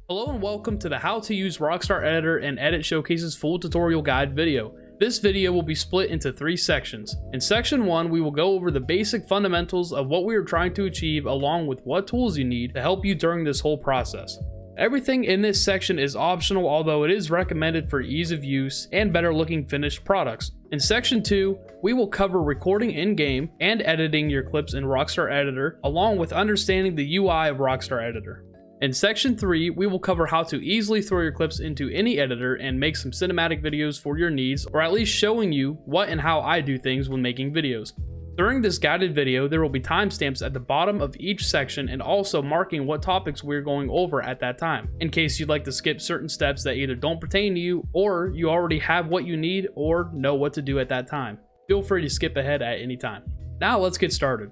Hello and welcome to the How to Use Rockstar Editor and Edit Showcases full tutorial guide video. This video will be split into 3 sections. In section 1, we will go over the basic fundamentals of what we are trying to achieve along with what tools you need to help you during this whole process. Everything in this section is optional, although it is recommended for ease of use and better looking finished products. In section 2, we will cover recording in-game and editing your clips in Rockstar Editor, along with understanding the UI of Rockstar Editor. In section 3, we will cover how to easily throw your clips into any editor and make some cinematic videos for your needs, or at least showing you what and how I do things when making videos. During this guided video, there will be timestamps at the bottom of each section and also marking what topics we're going over at that time, in case you'd like to skip certain steps that either don't pertain to you, or you already have what you need or know what to do at that time. Feel free to skip ahead at any time. Now let's get started.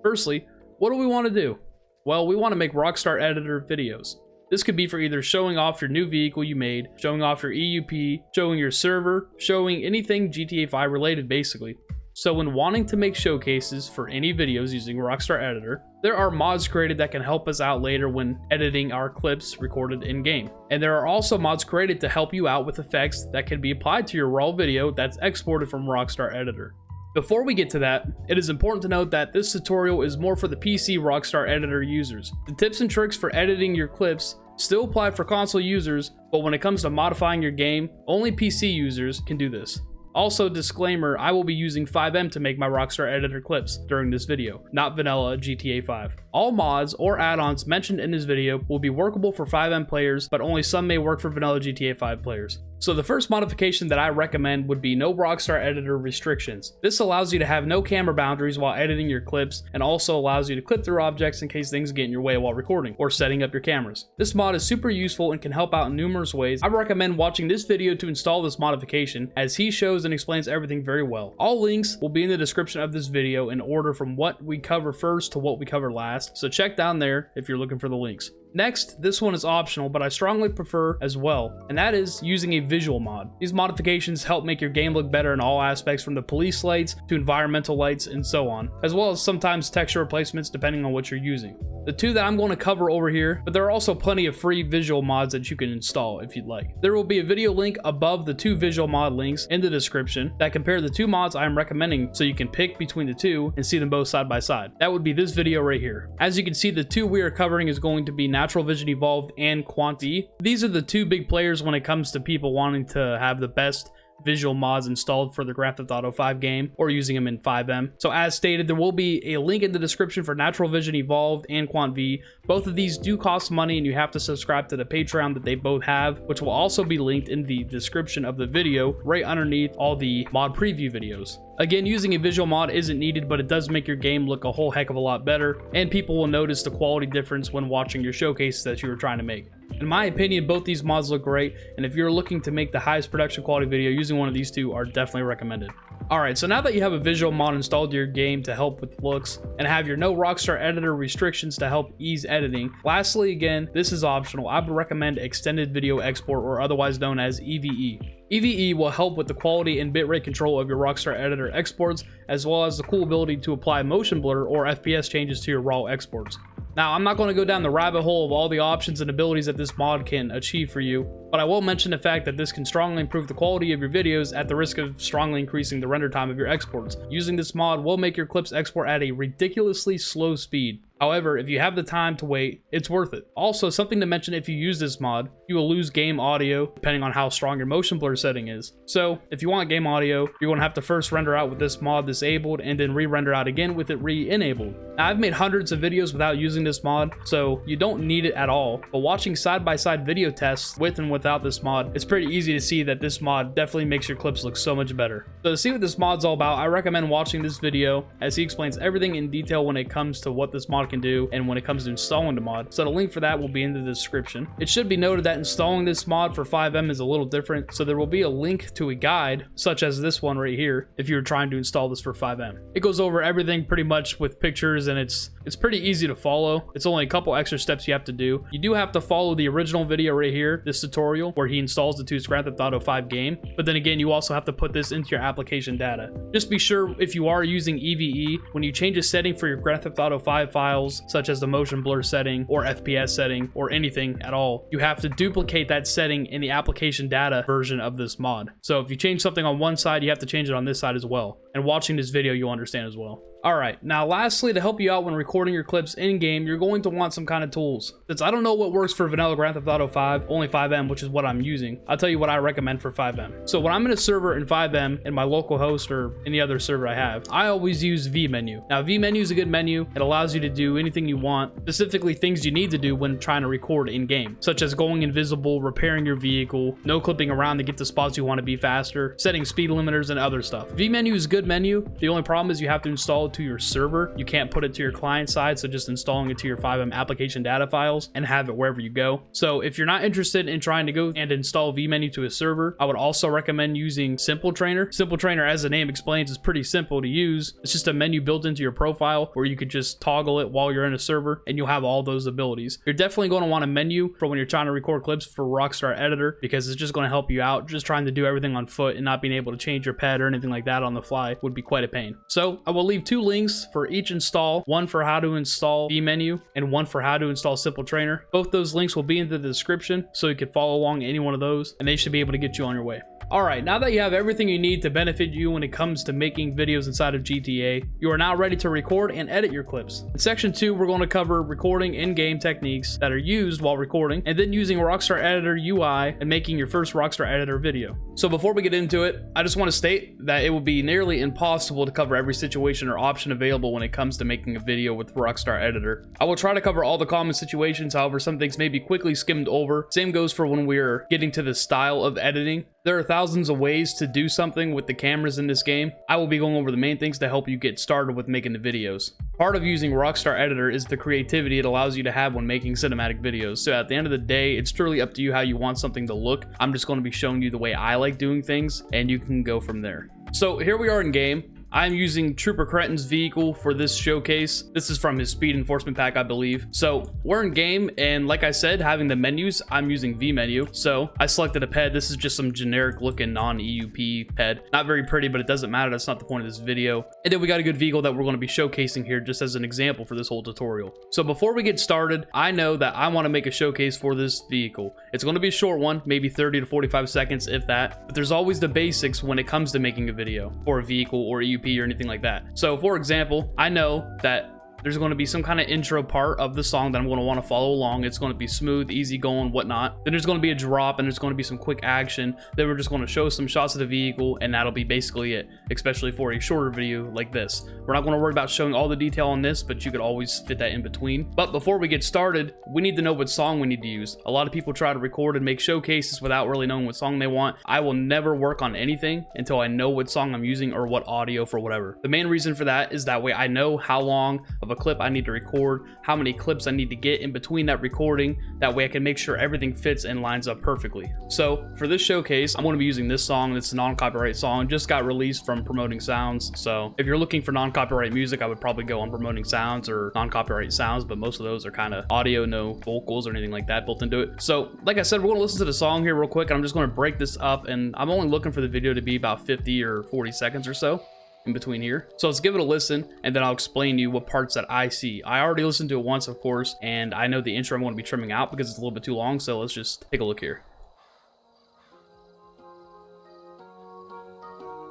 Firstly, what do we want to do? Well, we want to make Rockstar Editor videos. This could be for either showing off your new vehicle you made, showing off your EUP, showing your server, showing anything GTA 5 related basically. So when wanting to make showcases for any videos using Rockstar Editor, there are mods created that can help us out later when editing our clips recorded in-game. And there are also mods created to help you out with effects that can be applied to your raw video that's exported from Rockstar Editor. Before we get to that, it is important to note that this tutorial is more for the PC Rockstar Editor users. The tips and tricks for editing your clips still apply for console users, but when it comes to modifying your game, only PC users can do this. Also, disclaimer, I will be using vMenu to make my Rockstar Editor clips during this video, not vanilla GTA 5. All mods or add-ons mentioned in this video will be workable for vMenu players, but only some may work for vanilla GTA 5 players. So the first modification that I recommend would be no Rockstar Editor restrictions. This allows you to have no camera boundaries while editing your clips, and also allows you to clip through objects in case things get in your way while recording or setting up your cameras. This mod is super useful and can help out in numerous ways. I recommend watching this video to install this modification, as he shows and explains everything very well. All links will be in the description of this video in order from what we cover first to what we cover last, so check down there if you're looking for the links. Next, this one is optional, but I strongly prefer as well, and that is using a visual mod. These modifications help make your game look better in all aspects, from the police lights to environmental lights and so on, as well as sometimes texture replacements depending on what you're using. The 2 that I'm going to cover over here, but there are also plenty of free visual mods that you can install if you'd like. There will be a video link above the 2 visual mod links in the description that compare the 2 mods I am recommending, so you can pick between the 2 and see them both side by side. That would be this video right here. As you can see, the 2 we are covering is going to be Natural Vision Evolved and Quanti. These are the 2 big players when it comes to people wanting to have the best visual mods installed for the Grand Theft Auto 5 game, or using them in vMenu. So as stated, there will be a link in the description for Natural Vision Evolved and Quant V. Both of these do cost money, and you have to subscribe to the Patreon that they both have, which will also be linked in the description of the video right underneath all the mod preview videos. Again, using a visual mod isn't needed, but it does make your game look a whole heck of a lot better, and people will notice the quality difference when watching your showcases that you are trying to make. In my opinion, both these mods look great, and if you're looking to make the highest production quality video, using one of these 2 are definitely recommended. Alright, so now that you have a visual mod installed to your game to help with looks, and have your no Rockstar Editor restrictions to help ease editing, lastly, again, this is optional. I would recommend Extended Video Export, or otherwise known as EVE. EVE will help with the quality and bitrate control of your Rockstar Editor exports, as well as the cool ability to apply motion blur or FPS changes to your raw exports. Now, I'm not going to go down the rabbit hole of all the options and abilities that this mod can achieve for you, but I will mention the fact that this can strongly improve the quality of your videos at the risk of strongly increasing the render time of your exports. Using this mod will make your clips export at a ridiculously slow speed. However, if you have the time to wait, it's worth it. Also, something to mention, if you use this mod, you will lose game audio depending on how strong your motion blur setting is. So, if you want game audio, you're going to have to first render out with this mod disabled and then re-render out again with it re-enabled. Now, I've made hundreds of videos without using this mod, so you don't need it at all, but watching side-by-side video tests with and without this mod, it's pretty easy to see that this mod definitely makes your clips look so much better. So to see what this mod's all about, I recommend watching this video, as he explains everything in detail when it comes to what this mod can do and when it comes to installing the mod. So the link for that will be in the description. It should be noted that installing this mod for vMenu is a little different, so there will be a link to a guide, such as this one right here, if you're trying to install this for vMenu. It goes over everything pretty much with pictures, and it's pretty easy to follow. It's only a couple extra steps you have to do. You do have to follow the original video right here, this tutorial tutorial where he installs it to his Grand Theft Auto 5 game. But then again, you also have to put this into your application data. Just be sure if you are using EVE, when you change a setting for your Grand Theft Auto 5 files, such as the motion blur setting or FPS setting or anything at all, you have to duplicate that setting in the application data version of this mod. So if you change something on one side, you have to change it on this side as well. And watching this video, you'll understand as well. Alright, now lastly, to help you out when recording your clips in-game, you're going to want some kind of tools. Since I don't know what works for vanilla Grand Theft Auto 5, only 5M, which is what I'm using, I'll tell you what I recommend for 5M. So when I'm in a server in 5M, in my local host or any other server I have, I always use vMenu. Now vMenu is a good menu. It allows you to do anything you want, specifically things you need to do when trying to record in-game, such as going invisible, repairing your vehicle, no clipping around to get to spots you want to be faster, setting speed limiters, and other stuff. vMenu is a good menu. The only problem is you have to install it to your server. You can't put it to your client side, so just installing it to your 5M application data files and have it wherever you go. So if you're not interested in trying to go and install vMenu to a server, I would also recommend using Simple Trainer. Simple Trainer, as the name explains, is pretty simple to use. It's just a menu built into your profile where you could just toggle it while you're in a server and you'll have all those abilities. You're definitely going to want a menu for when you're trying to record clips for Rockstar Editor, because it's just going to help you out. Just trying to do everything on foot and not being able to change your pad or anything like that on the fly would be quite a pain. So I will leave 2 links for each install, one for how to install vMenu and one for how to install Simple Trainer. Both those links will be in the description, so you can follow along any one of those and they should be able to get you on your way. Alright, now that you have everything you need to benefit you when it comes to making videos inside of GTA, you are now ready to record and edit your clips. In section 2, we're going to cover recording in-game techniques that are used while recording, and then using Rockstar Editor UI and making your first Rockstar Editor video. So before we get into it, I just want to state that it will be nearly impossible to cover every situation or option available when it comes to making a video with Rockstar Editor. I will try to cover all the common situations, however some things may be quickly skimmed over. Same goes for when we're getting to the style of editing. There are thousands of ways to do something with the cameras in this game. I will be going over the main things to help you get started with making the videos. Part of using Rockstar Editor is the creativity it allows you to have when making cinematic videos. So at the end of the day, it's truly up to you how you want something to look. I'm just going to be showing you the way I like doing things, and you can go from there. So here we are in game. I'm using Trooper Crenton's vehicle for this showcase. This is from his speed enforcement pack, I believe. So we're in game, and like I said, having the menus, I'm using vMenu. So I selected a ped. This is just some generic looking non-EUP ped. Not very pretty, but it doesn't matter. That's not the point of this video. And then we got a good vehicle that we're going to be showcasing here just as an example for this whole tutorial. So before we get started, I know that I want to make a showcase for this vehicle. It's going to be a short one, maybe 30 to 45 seconds, if that. But there's always the basics when it comes to making a video for a vehicle or EUP or anything like that. So for example, I know that there's going to be some kind of intro part of the song that I'm going to want to follow along. It's going to be smooth, easy going, whatnot. Then there's going to be a drop, and there's going to be some quick action. Then we're just going to show some shots of the vehicle, and that'll be basically it, especially for a shorter video like this. We're not going to worry about showing all the detail on this, but you could always fit that in between. But before we get started, we need to know what song we need to use. A lot of people try to record and make showcases without really knowing what song they want. I will never work on anything until I know what song I'm using or what audio for whatever. The main reason for that is that way I know how long of a clip I need to record, how many clips I need to get in between that recording. That way I can make sure everything fits and lines up perfectly. So for this showcase, I'm going to be using this song. It's a non-copyright song, just got released from Promoting Sounds. So if you're looking for non-copyright music, I would probably go on Promoting Sounds or non-copyright sounds, but most of those are kind of audio, no vocals or anything like that built into it. So like I said, we're going to listen to the song here real quick, and I'm just going to break this up, and I'm only looking for the video to be about 50 or 40 seconds or so in between here. So let's give it a listen, and then I'll explain to you what parts that I see. I already listened to it once, of course, and I know the intro I'm going to be trimming out because it's a little bit too long. So let's just take a look here.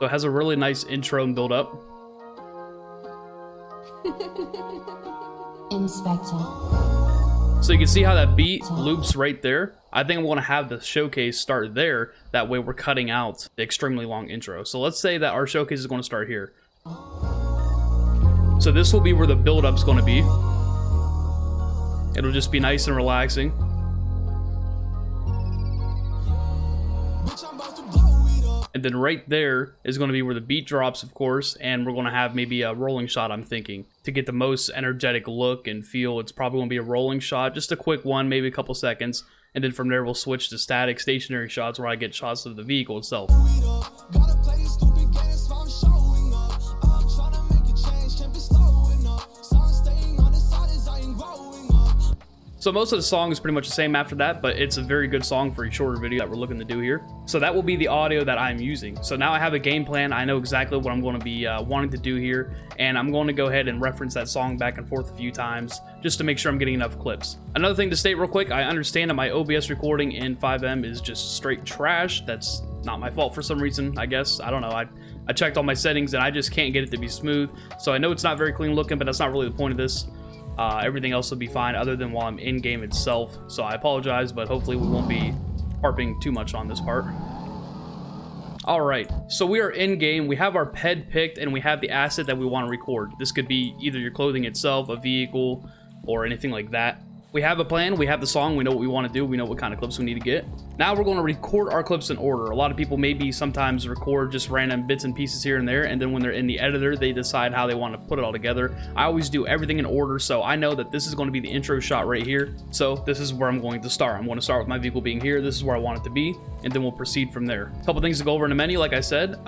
So it has a really nice intro and build up. Inspector. So you can see how that beat loops right there. I think I'm going to have the showcase start there. That way we're cutting out the extremely long intro. So let's say that our showcase is going to start here. So this will be where the build-up's going to be. It'll just be nice and relaxing. And then right there is going to be where the beat drops, of course, and we're going to have maybe a rolling shot, I'm thinking. To get the most energetic look and feel, it's probably going to be a rolling shot, just a quick one, maybe a couple seconds. And then from there, we'll switch to static stationary shots where I get shots of the vehicle itself. So most of the song is pretty much the same after that, but it's a very good song for a shorter video that we're looking to do here. So that will be the audio that I'm using. So now I have a game plan. I know exactly what I'm going to be wanting to do here, and I'm going to go ahead and reference that song back and forth a few times just to make sure I'm getting enough clips. Another thing to state real quick, I understand that my OBS recording in 5M is just straight trash. That's not my fault for some reason, I guess. I don't know. I checked all my settings and I just can't get it to be smooth. So I know it's not very clean looking, but that's not really the point of this. Everything else will be fine other than while I'm in game itself. So I apologize, but hopefully we won't be harping too much on this part. All right, so we are in game. We have our ped picked and we have the asset that we want to record. This could be either your clothing itself, a vehicle, or anything like that. We have a plan, we have the song, we know what we want to do, we know what kind of clips we need to get. Now we're going to record our clips in order. A lot of people maybe sometimes record just random bits and pieces here and there, and then when they're in the editor, they decide how they want to put it all together. I always do everything in order, so I know that this is going to be the intro shot right here. So this is where I'm going to start. I'm going to start with my vehicle being here. This is where I want it to be, and then we'll proceed from there. A couple things to go over in the menu, like I said.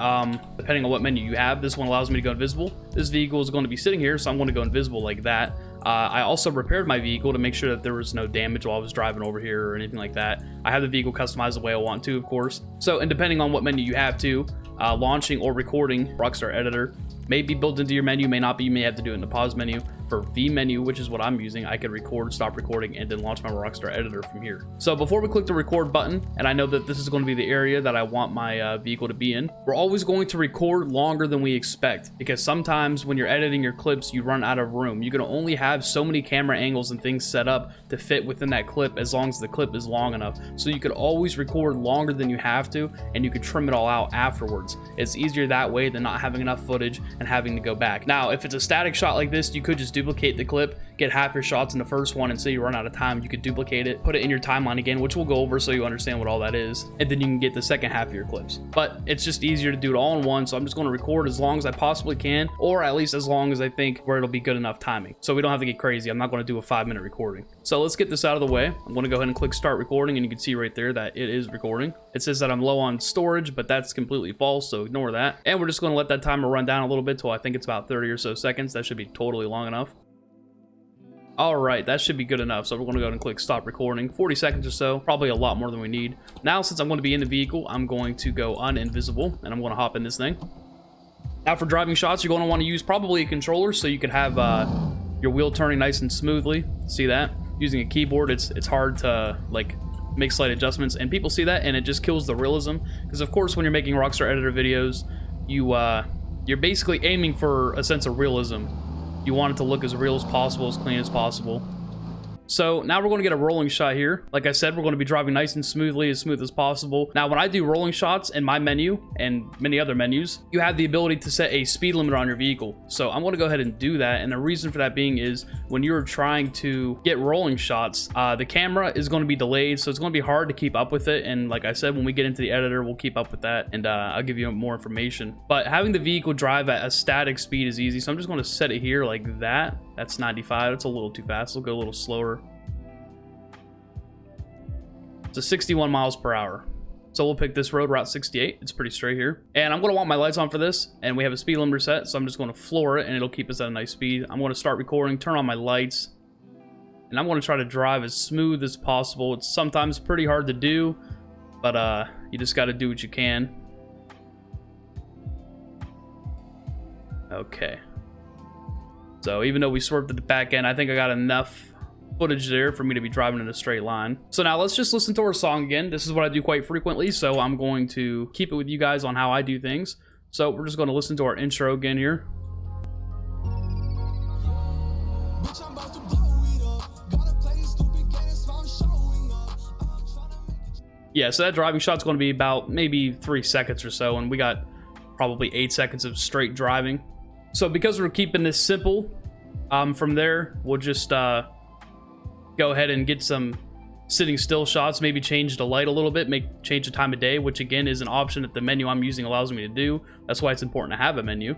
Depending on what menu you have, this one allows me to go invisible. This vehicle is going to be sitting here, so I'm going to go invisible like that. I also repaired my vehicle to make sure that there was no damage while I was driving over here or anything like that. I have the vehicle customized the way I want to, of course. So, and depending on what menu you have too, launching or recording Rockstar Editor may be built into your menu, may not be. You may have to do it in the pause menu. For vMenu, which is what I'm using, I could record, stop recording, and then launch my Rockstar Editor from here. So before we click the record button, and I know that this is going to be the area that I want my vehicle to be in, we're always going to record longer than we expect, because sometimes when you're editing your clips, you run out of room. You're going to only have so many camera angles and things set up to fit within that clip as long as the clip is long enough. So you could always record longer than you have to, and you could trim it all out afterwards. It's easier that way than not having enough footage and having to go back. Now, if it's a static shot like this, you could just duplicate the clip, get half your shots in the first one, and say you run out of time, you could duplicate it, put it in your timeline again, which we'll go over so you understand what all that is, and then you can get the second half of your clips. But it's just easier to do it all in one, so I'm just going to record as long as I possibly can, or at least as long as I think where it'll be good enough timing, so we don't have to get crazy. I'm not going to do a 5-minute recording. So let's get this out of the way. I'm going to go ahead and click start recording, and you can see right there that it is recording. It says that I'm low on storage, but that's completely false, so ignore that. And we're just going to let that timer run down a little bit till I think it's about 30 or so seconds. That should be totally long enough. All right, that should be good enough. So we're going to go ahead and click stop recording. 40 seconds or so, probably a lot more than we need. Now, since I'm going to be in the vehicle, I'm going to go uninvisible, and I'm going to hop in this thing. Now, for driving shots, you're going to want to use probably a controller so you can have your wheel turning nice and smoothly. See that? Using a keyboard, it's hard to like make slight adjustments, and people see that, and it just kills the realism. Because of course, when you're making Rockstar Editor videos, you're basically aiming for a sense of realism. You want it to look as real as possible, as clean as possible. So now we're going to get a rolling shot here. Like I said, we're going to be driving nice and smoothly, as smooth as possible. Now, when I do rolling shots in my menu and many other menus, you have the ability to set a speed limiter on your vehicle. So I'm going to go ahead and do that. And the reason for that being is when you're trying to get rolling shots, the camera is going to be delayed. So it's going to be hard to keep up with it. And like I said, when we get into the editor, we'll keep up with that. And I'll give you more information. But having the vehicle drive at a static speed is easy. So I'm just going to set it here like that. That's 95. That's a little too fast. We'll go a little slower. It's a 61 miles per hour. So we'll pick this road, Route 68. It's pretty straight here. And I'm going to want my lights on for this. And we have a speed limiter set. So I'm just going to floor it and it'll keep us at a nice speed. I'm going to start recording, turn on my lights. And I'm going to try to drive as smooth as possible. It's sometimes pretty hard to do. But you just got to do what you can. Okay. So even though we swerved at the back end, I think I got enough footage there for me to be driving in a straight line. So now let's just listen to our song again. This is what I do quite frequently, so I'm going to keep it with you guys on how I do things. So we're just going to listen to our intro again here. Yeah, so that driving shot's going to be about maybe 3 seconds or so, and we got probably 8 seconds of straight driving. So because we're keeping this simple, from there, we'll just go ahead and get some sitting still shots, maybe change the light a little bit, change the time of day, which again is an option that the menu I'm using allows me to do. That's why it's important to have a menu.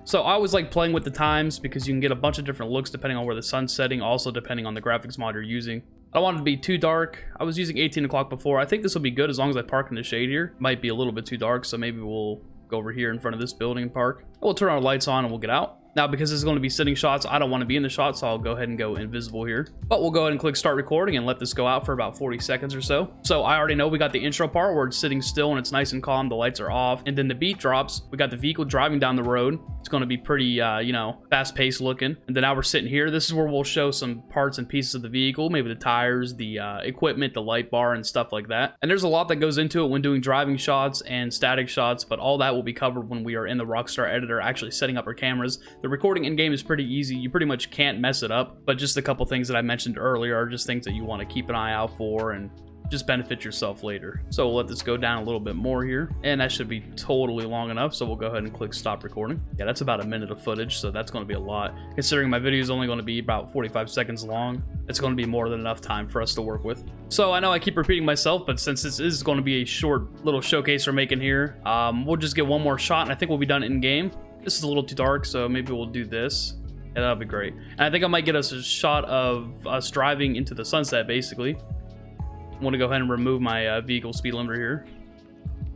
So I always like playing with the times because you can get a bunch of different looks depending on where the sun's setting, also depending on the graphics mod you're using. I don't want it to be too dark. I was using 18 o'clock before. I think this will be good as long as I park in the shade here. Might be a little bit too dark, so maybe we'll go over here in front of this building and park. We'll turn our lights on and we'll get out. Now, because this is going to be sitting shots, I don't want to be in the shot, so I'll go ahead and go invisible here. But we'll go ahead and click start recording and let this go out for about 40 seconds or so. So I already know we got the intro part where it's sitting still and it's nice and calm, the lights are off, and then the beat drops. We got the vehicle driving down the road. It's going to be pretty, you know, fast-paced looking. And then now we're sitting here. This is where we'll show some parts and pieces of the vehicle, maybe the tires, the equipment, the light bar, and stuff like that. And there's a lot that goes into it when doing driving shots and static shots, but all that will be covered when we are in the Rockstar Editor actually setting up our cameras. The recording in-game is pretty easy. You pretty much can't mess it up, but just a couple things that I mentioned earlier are just things that you want to keep an eye out for and just benefit yourself later. So we'll let this go down a little bit more here, and that should be totally long enough, so we'll go ahead and click stop recording. Yeah, that's about a minute of footage, so that's going to be a lot. Considering my video is only going to be about 45 seconds long, it's going to be more than enough time for us to work with. So I know I keep repeating myself, but since this is going to be a short little showcase we're making here, we'll just get one more shot, and I think we'll be done in-game. This is a little too dark, so maybe we'll do this. Yeah, that'll be great. And I think I might get us a shot of us driving into the sunset, basically. I want to go ahead and remove my vehicle speed limiter here.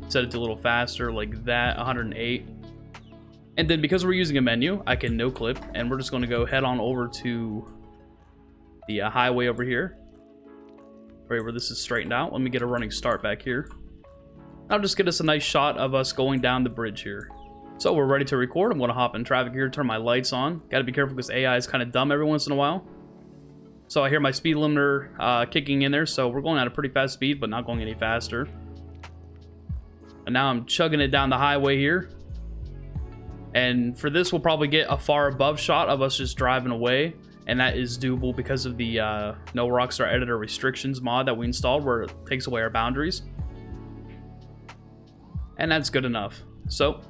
Set it to a little faster, like that, 108. And then because we're using a menu, I can no clip, and we're just going to go head on over to the highway over here. Right where this is straightened out. Let me get a running start back here. I'll just get us a nice shot of us going down the bridge here. So we're ready to record. I'm going to hop in traffic here, turn my lights on. Got to be careful because AI is kind of dumb every once in a while. So I hear my speed limiter kicking in there, so we're going at a pretty fast speed, but not going any faster. And now I'm chugging it down the highway here. And for this, we'll probably get a far above shot of us just driving away. And that is doable because of the no Rockstar Editor restrictions mod that we installed, where it takes away our boundaries. And that's good enough. So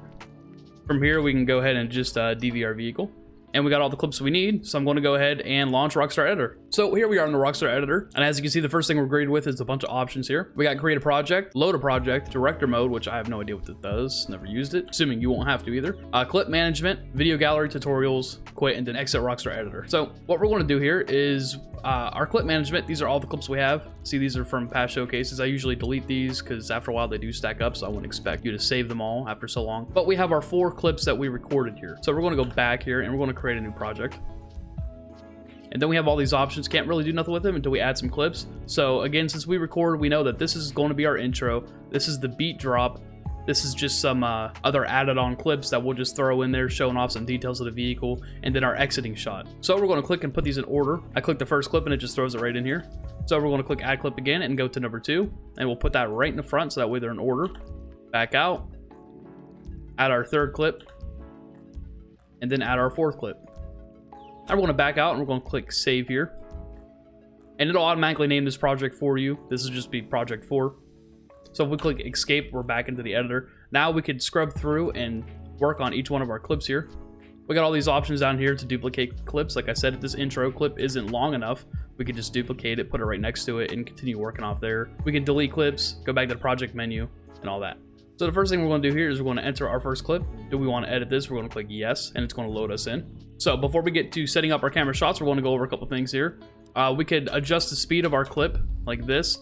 from here, we can go ahead and just DV our vehicle. And we got all the clips we need, so I'm going to go ahead and launch Rockstar Editor. So here we are in the Rockstar Editor, and as you can see, the first thing we're greeted with is a bunch of options here. We got create a project, load a project, director mode, which I have no idea what that does, never used it, assuming you won't have to either. Clip management, video gallery, tutorials, quit, and then exit Rockstar Editor. So what we're going to do here is our clip management. These are all the clips we have. See, these are from past showcases. I usually delete these because after a while they do stack up, so I wouldn't expect you to save them all after so long. But we have our 4 clips that we recorded here. So we're going to go back here and we're going to create a new project. And then we have all these options. Can't really do nothing with them until we add some clips. So again, since we record, we know that this is going to be our intro. This is the beat drop. This is just some other added on clips that we'll just throw in there, showing off some details of the vehicle, and then our exiting shot. So we're going to click and put these in order. I click the first clip and it just throws it right in here. So we're going to click add clip again and go to number 2, and we'll put that right in the front so that way they're in order. Back out, add our 3rd clip, and then add our 4th clip. Now we're going to back out and we're going to click save here, and it'll automatically name this project for you. This will just be project 4. So if we click escape, we're back into the editor. Now we could scrub through and work on each one of our clips here. We got all these options down here to duplicate clips. Like I said, if this intro clip isn't long enough, we could just duplicate it, put it right next to it, and continue working off there. We can delete clips, go back to the project menu, and all that. So the first thing we're going to do here is we're going to enter our first clip. Do we want to edit this? We're going to click yes, and it's going to load us in. So before we get to setting up our camera shots, we're going to go over a couple things here. We could adjust the speed of our clip like this.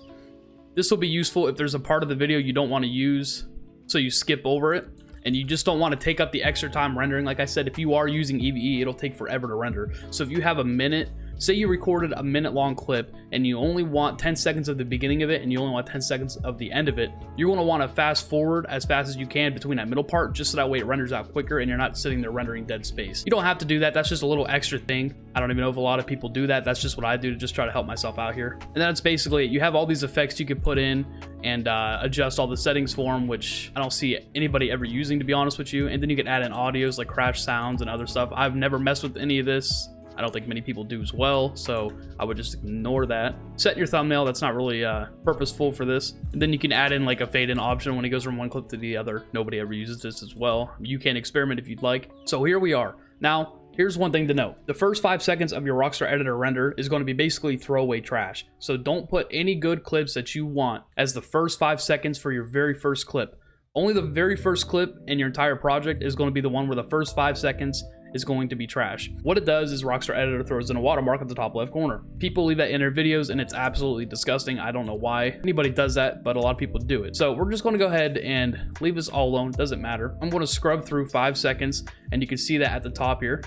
This will be useful if there's a part of the video you don't want to use, so you skip over it, and you just don't want to take up the extra time rendering. Like I said, if you are using EVE, it'll take forever to render. So if you have a minute, say you recorded a minute-long clip, and you only want 10 seconds of the beginning of it, and you only want 10 seconds of the end of it, you're going to want to fast forward as fast as you can between that middle part, just so that way it renders out quicker, and you're not sitting there rendering dead space. You don't have to do that. That's just a little extra thing. I don't even know if a lot of people do that. That's just what I do to just try to help myself out here. And that's basically it. You have all these effects you could put in and adjust all the settings for them, which I don't see anybody ever using, to be honest with you. And then you can add in audios like crash sounds and other stuff. I've never messed with any of this. I don't think many people do as well, so I would just ignore that. Set your thumbnail. That's not really purposeful for this. And then you can add in like a fade in option when it goes from one clip to the other. Nobody ever uses this as well. You can experiment if you'd like. So here we are. Now, here's one thing to note. The first 5 seconds of your Rockstar Editor render is going to be basically throwaway trash. So don't put any good clips that you want as the first 5 seconds for your very first clip. Only the very first clip in your entire project is going to be the one where the first 5 seconds is going to be trash. What it does is Rockstar Editor throws in a watermark at the top left corner. People leave that in their videos and it's absolutely disgusting. I don't know why anybody does that, but a lot of people do it. So we're just going to go ahead and leave this all alone. Doesn't matter. I'm going to scrub through 5 seconds, and you can see that at the top here,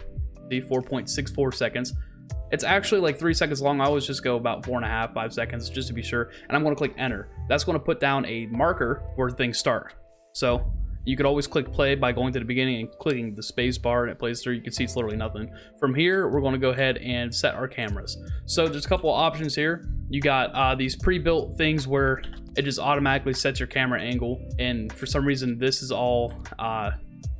the 4.64 seconds. It's actually like 3 seconds long. I always just go about 4.5, 5 seconds just to be sure. And I'm going to click enter. That's going to put down a marker where things start. So you could always click play by going to the beginning and clicking the space bar, and it plays through. You can see it's literally nothing. From here, we're going to go ahead and set our cameras. So there's a couple of options here. You got these pre-built things where it just automatically sets your camera angle. And for some reason, this is all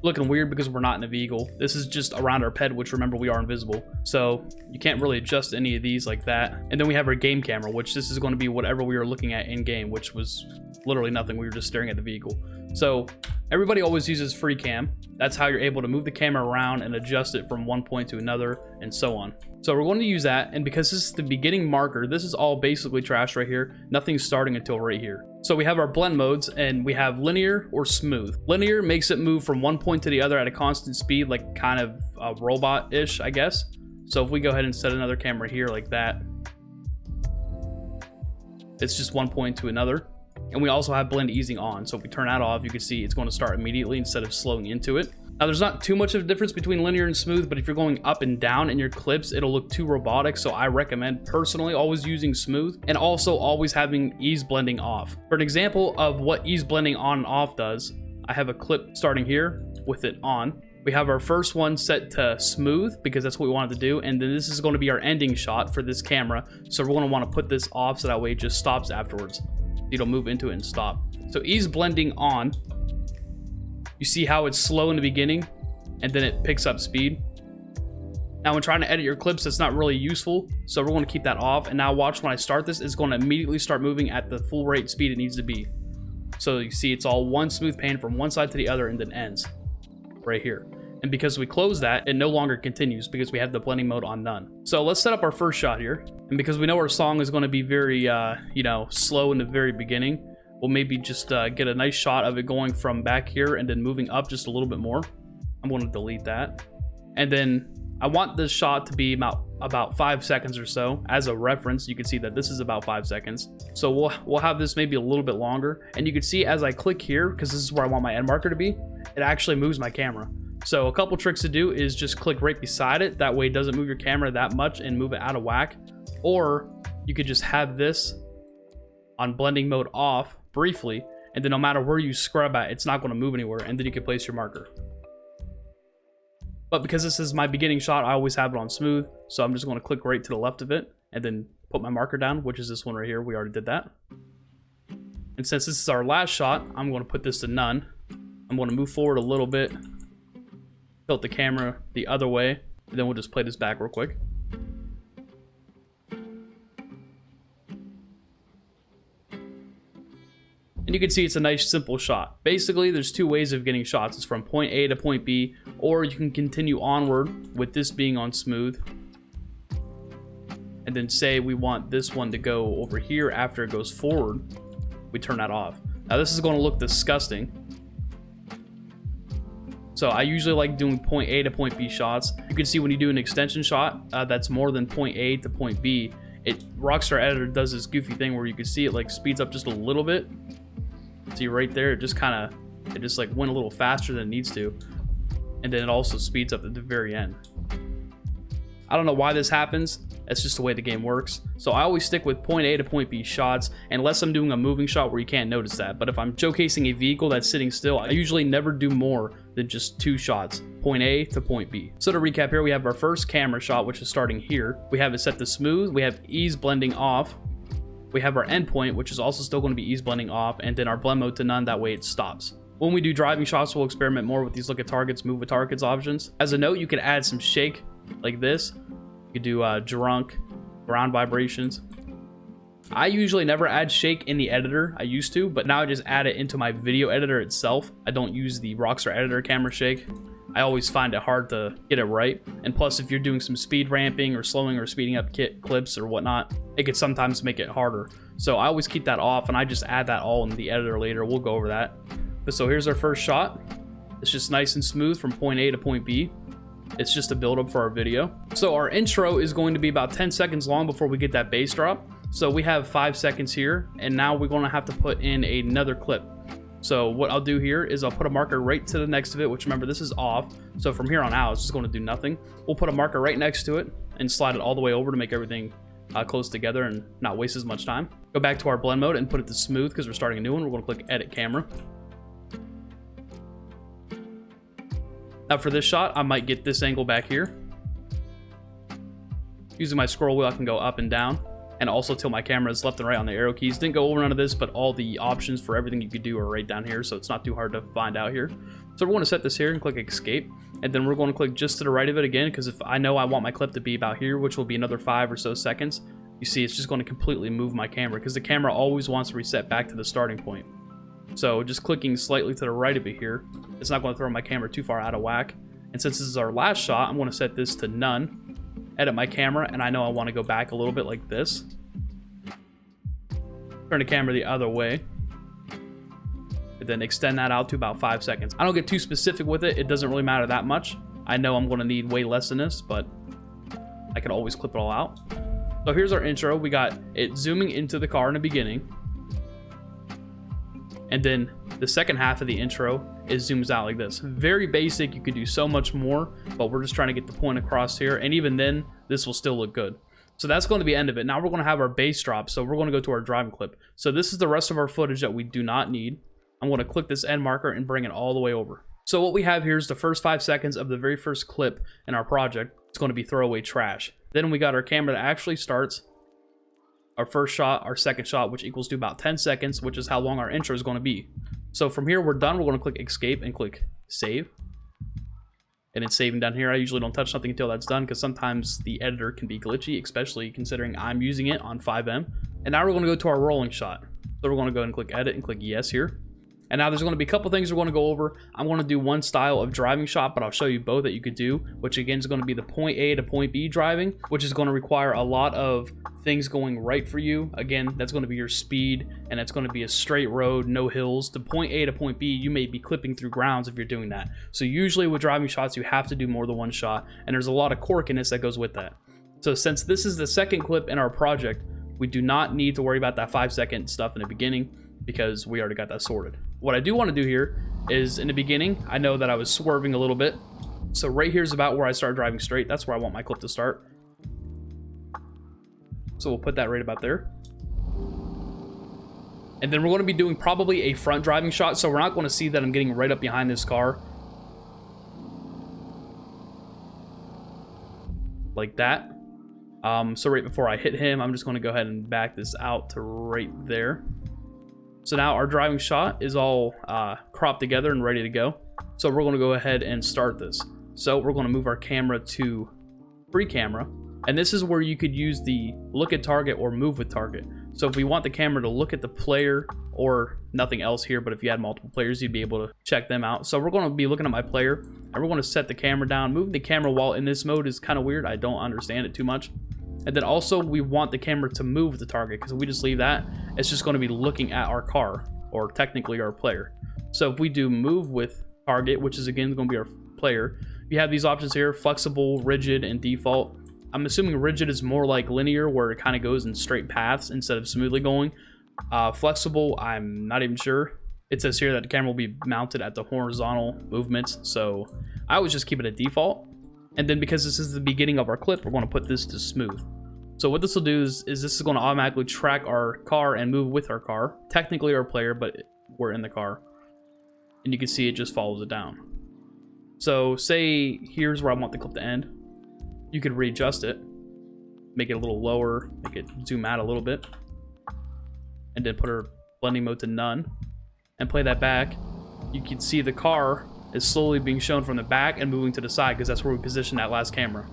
looking weird because we're not in a vehicle. This is just around our ped, which remember we are invisible, so you can't really adjust any of these like that. And then we have our game camera, which this is going to be whatever we were looking at in game, which was literally nothing. We were just staring at the vehicle. So everybody always uses free cam. That's how you're able to move the camera around and adjust it from one point to another and so on. So we're going to use that, and because this is the beginning marker, this is all basically trash right here. Nothing's starting until right here. So we have our blend modes, and we have linear or smooth. Linear makes it move from one point to the other at a constant speed, like kind of robot-ish, I guess. So if we go ahead and set another camera here like that, it's just one point to another. And we also have blend easing on, so if we turn that off, you can see it's going to start immediately instead of slowing into it. Now there's not too much of a difference between linear and smooth, but if you're going up and down in your clips, it'll look too robotic, so I recommend personally always using smooth, and also always having ease blending off. For an example of what ease blending on and off does, I have a clip starting here with it on. We have our first one set to smooth because that's what we wanted to do, and then this is going to be our ending shot for this camera, so we're going to want to put this off so that way it just stops afterwards. It'll move into it and stop. So ease blending on, you see how it's slow in the beginning and then it picks up speed. Now when trying to edit your clips, that's not really useful, so we're going to keep that off. And now watch, when I start this, it's going to immediately start moving at the full rate speed it needs to be. So you see it's all one smooth pan from one side to the other and then ends right here. And because we close that, it no longer continues because we have the blending mode on none. So let's set up our first shot here. And because we know our song is going to be very, slow in the very beginning, we'll maybe just get a nice shot of it going from back here and then moving up just a little bit more. I'm going to delete that. And then I want this shot to be about 5 seconds or so. As a reference, you can see that this is about 5 seconds. So we'll have this maybe a little bit longer. And you can see as I click here, because this is where I want my end marker to be, it actually moves my camera. So a couple tricks to do is just click right beside it. That way it doesn't move your camera that much and move it out of whack. Or you could just have this on blending mode off briefly, and then no matter where you scrub at, it's not going to move anywhere, and then you can place your marker. But because this is my beginning shot, I always have it on smooth, so I'm just going to click right to the left of it and then put my marker down, which is this one right here. We already did that. And since this is our last shot, I'm going to put this to none. I'm going to move forward a little bit, tilt the camera the other way, and then we'll just play this back real quick. And you can see it's a nice simple shot. Basically, there's two ways of getting shots. It's from point A to point B, or you can continue onward with this being on smooth. And then say we want this one to go over here after it goes forward. We turn that off. Now this is going to look disgusting. So I usually like doing point A to point B shots. You can see when you do an extension shot that's more than point A to point B, Rockstar Editor does this goofy thing where you can see it like speeds up just a little bit. See right there, it just like went a little faster than it needs to, and then it also speeds up at the very end. I don't know why this happens. That's just the way the game works. So I always stick with point A to point B shots, unless I'm doing a moving shot where you can't notice that. But if I'm showcasing a vehicle that's sitting still, I usually never do more than just 2 shots, point A to point B. So to recap here, we have our first camera shot, which is starting here. We have it set to smooth. We have ease blending off. We have our endpoint, which is also still going to be ease blending off, and then our blend mode to none, that way it stops. When we do driving shots, we'll experiment more with these look at targets, move with targets options. As a note, you could add some shake like this. You could do drunk, ground vibrations. I usually never add shake in the editor. I used to, but now I just add it into my video editor itself. I don't use the Rockstar Editor camera shake. I always find it hard to get it right. And plus, if you're doing some speed ramping or slowing or speeding up clips or whatnot, it could sometimes make it harder. So I always keep that off, and I just add that all in the editor later. We'll go over that. But so here's our first shot. It's just nice and smooth from point A to point B. It's just a build up for our video. So our intro is going to be about 10 seconds long before we get that bass drop. So we have 5 seconds here, and now we're going to have to put in another clip. So what I'll do here is I'll put a marker right to the next of it, which remember this is off. So from here on out, it's just going to do nothing. We'll put a marker right next to it and slide it all the way over to make everything close together and not waste as much time. Go back to our blend mode and put it to smooth because we're starting a new one. We're going to click edit camera. Now for this shot, I might get this angle back here. Using my scroll wheel, I can go up and down and also tilt my cameras left and right on the arrow keys. Didn't go over none of this, but all the options for everything you could do are right down here, so it's not too hard to find out here. So we're going to set this here and click escape, and then we're going to click just to the right of it again, because if I know I want my clip to be about here, which will be another 5 or so seconds, you see it's just going to completely move my camera, because the camera always wants to reset back to the starting point. So just clicking slightly to the right of it here, it's not going to throw my camera too far out of whack. And since this is our last shot, I'm going to set this to none, edit my camera, and I know I want to go back a little bit like this. Turn the camera the other way, and then extend that out to about 5 seconds. I don't get too specific with it. It doesn't really matter that much. I know I'm going to need way less than this, but I can always clip it all out. So here's our intro. We got it zooming into the car in the beginning. And then the second half of the intro is zooms out like this. Very basic. You could do so much more, but we're just trying to get the point across here. And even then, this will still look good. So that's going to be the end of it. Now we're going to have our bass drop. So we're going to go to our driving clip. So this is the rest of our footage that we do not need. I'm going to click this end marker and bring it all the way over. So what we have here is the first 5 seconds of the very first clip in our project. It's going to be throwaway trash. Then we got our camera that actually starts. Our first shot, our second shot, which equals to about 10 seconds, which is how long our intro is going to be. So from here, we're done. We're going to click escape and click save. And it's saving down here. I usually don't touch something until that's done because sometimes the editor can be glitchy, especially considering I'm using it on 5M. And now we're going to go to our rolling shot. So we're going to go ahead and click edit and click yes here. And now there's going to be a couple things we're going to go over. I'm going to do one style of driving shot, but I'll show you both that you could do, which again is going to be the point A to point B driving, which is going to require a lot of things going right for you. Again, that's going to be your speed, and it's going to be a straight road, no hills. To point A to point B, you may be clipping through grounds if you're doing that. So usually with driving shots, you have to do more than one shot, and there's a lot of quirkiness that goes with that. So since this is the second clip in our project, we do not need to worry about that 5-second stuff in the beginning because we already got that sorted. What I do want to do here is in the beginning, I know that I was swerving a little bit. So right here is about where I start driving straight. That's where I want my clip to start. So we'll put that right about there. And then we're going to be doing probably a front driving shot. So we're not going to see that I'm getting right up behind this car. Like that. So right before I hit him, I'm just going to go ahead and back this out to right there. So now our driving shot is all cropped together and ready to go. So we're going to go ahead and start this. So we're going to move our camera to free camera. And this is where you could use the look at target or move with target. So if we want the camera to look at the player or nothing else here, but if you had multiple players, you'd be able to check them out. So we're going to be looking at my player and we're going to set the camera down. Moving the camera while in this mode is kind of weird. I don't understand it too much. And then also we want the camera to move with the target, because if we just leave that, it's just going to be looking at our car, or technically our player. So if we do move with target, which is again going to be our player, you have these options here: flexible, rigid, and default. I'm assuming rigid is more like linear, where it kind of goes in straight paths instead of smoothly going. Flexible, I'm not even sure. It says here that the camera will be mounted at the horizontal movements, so I always just keep it at default. And then because this is the beginning of our clip, we're going to put this to smooth. So what this will do is this is going to automatically track our car and move with our car. Technically our player, but we're in the car. And you can see it just follows it down. So say here's where I want the clip to end. You could readjust it, make it a little lower, make it zoom out a little bit, and then put our blending mode to none, and play that back. You can see the car is slowly being shown from the back and moving to the side, because that's where we positioned that last camera.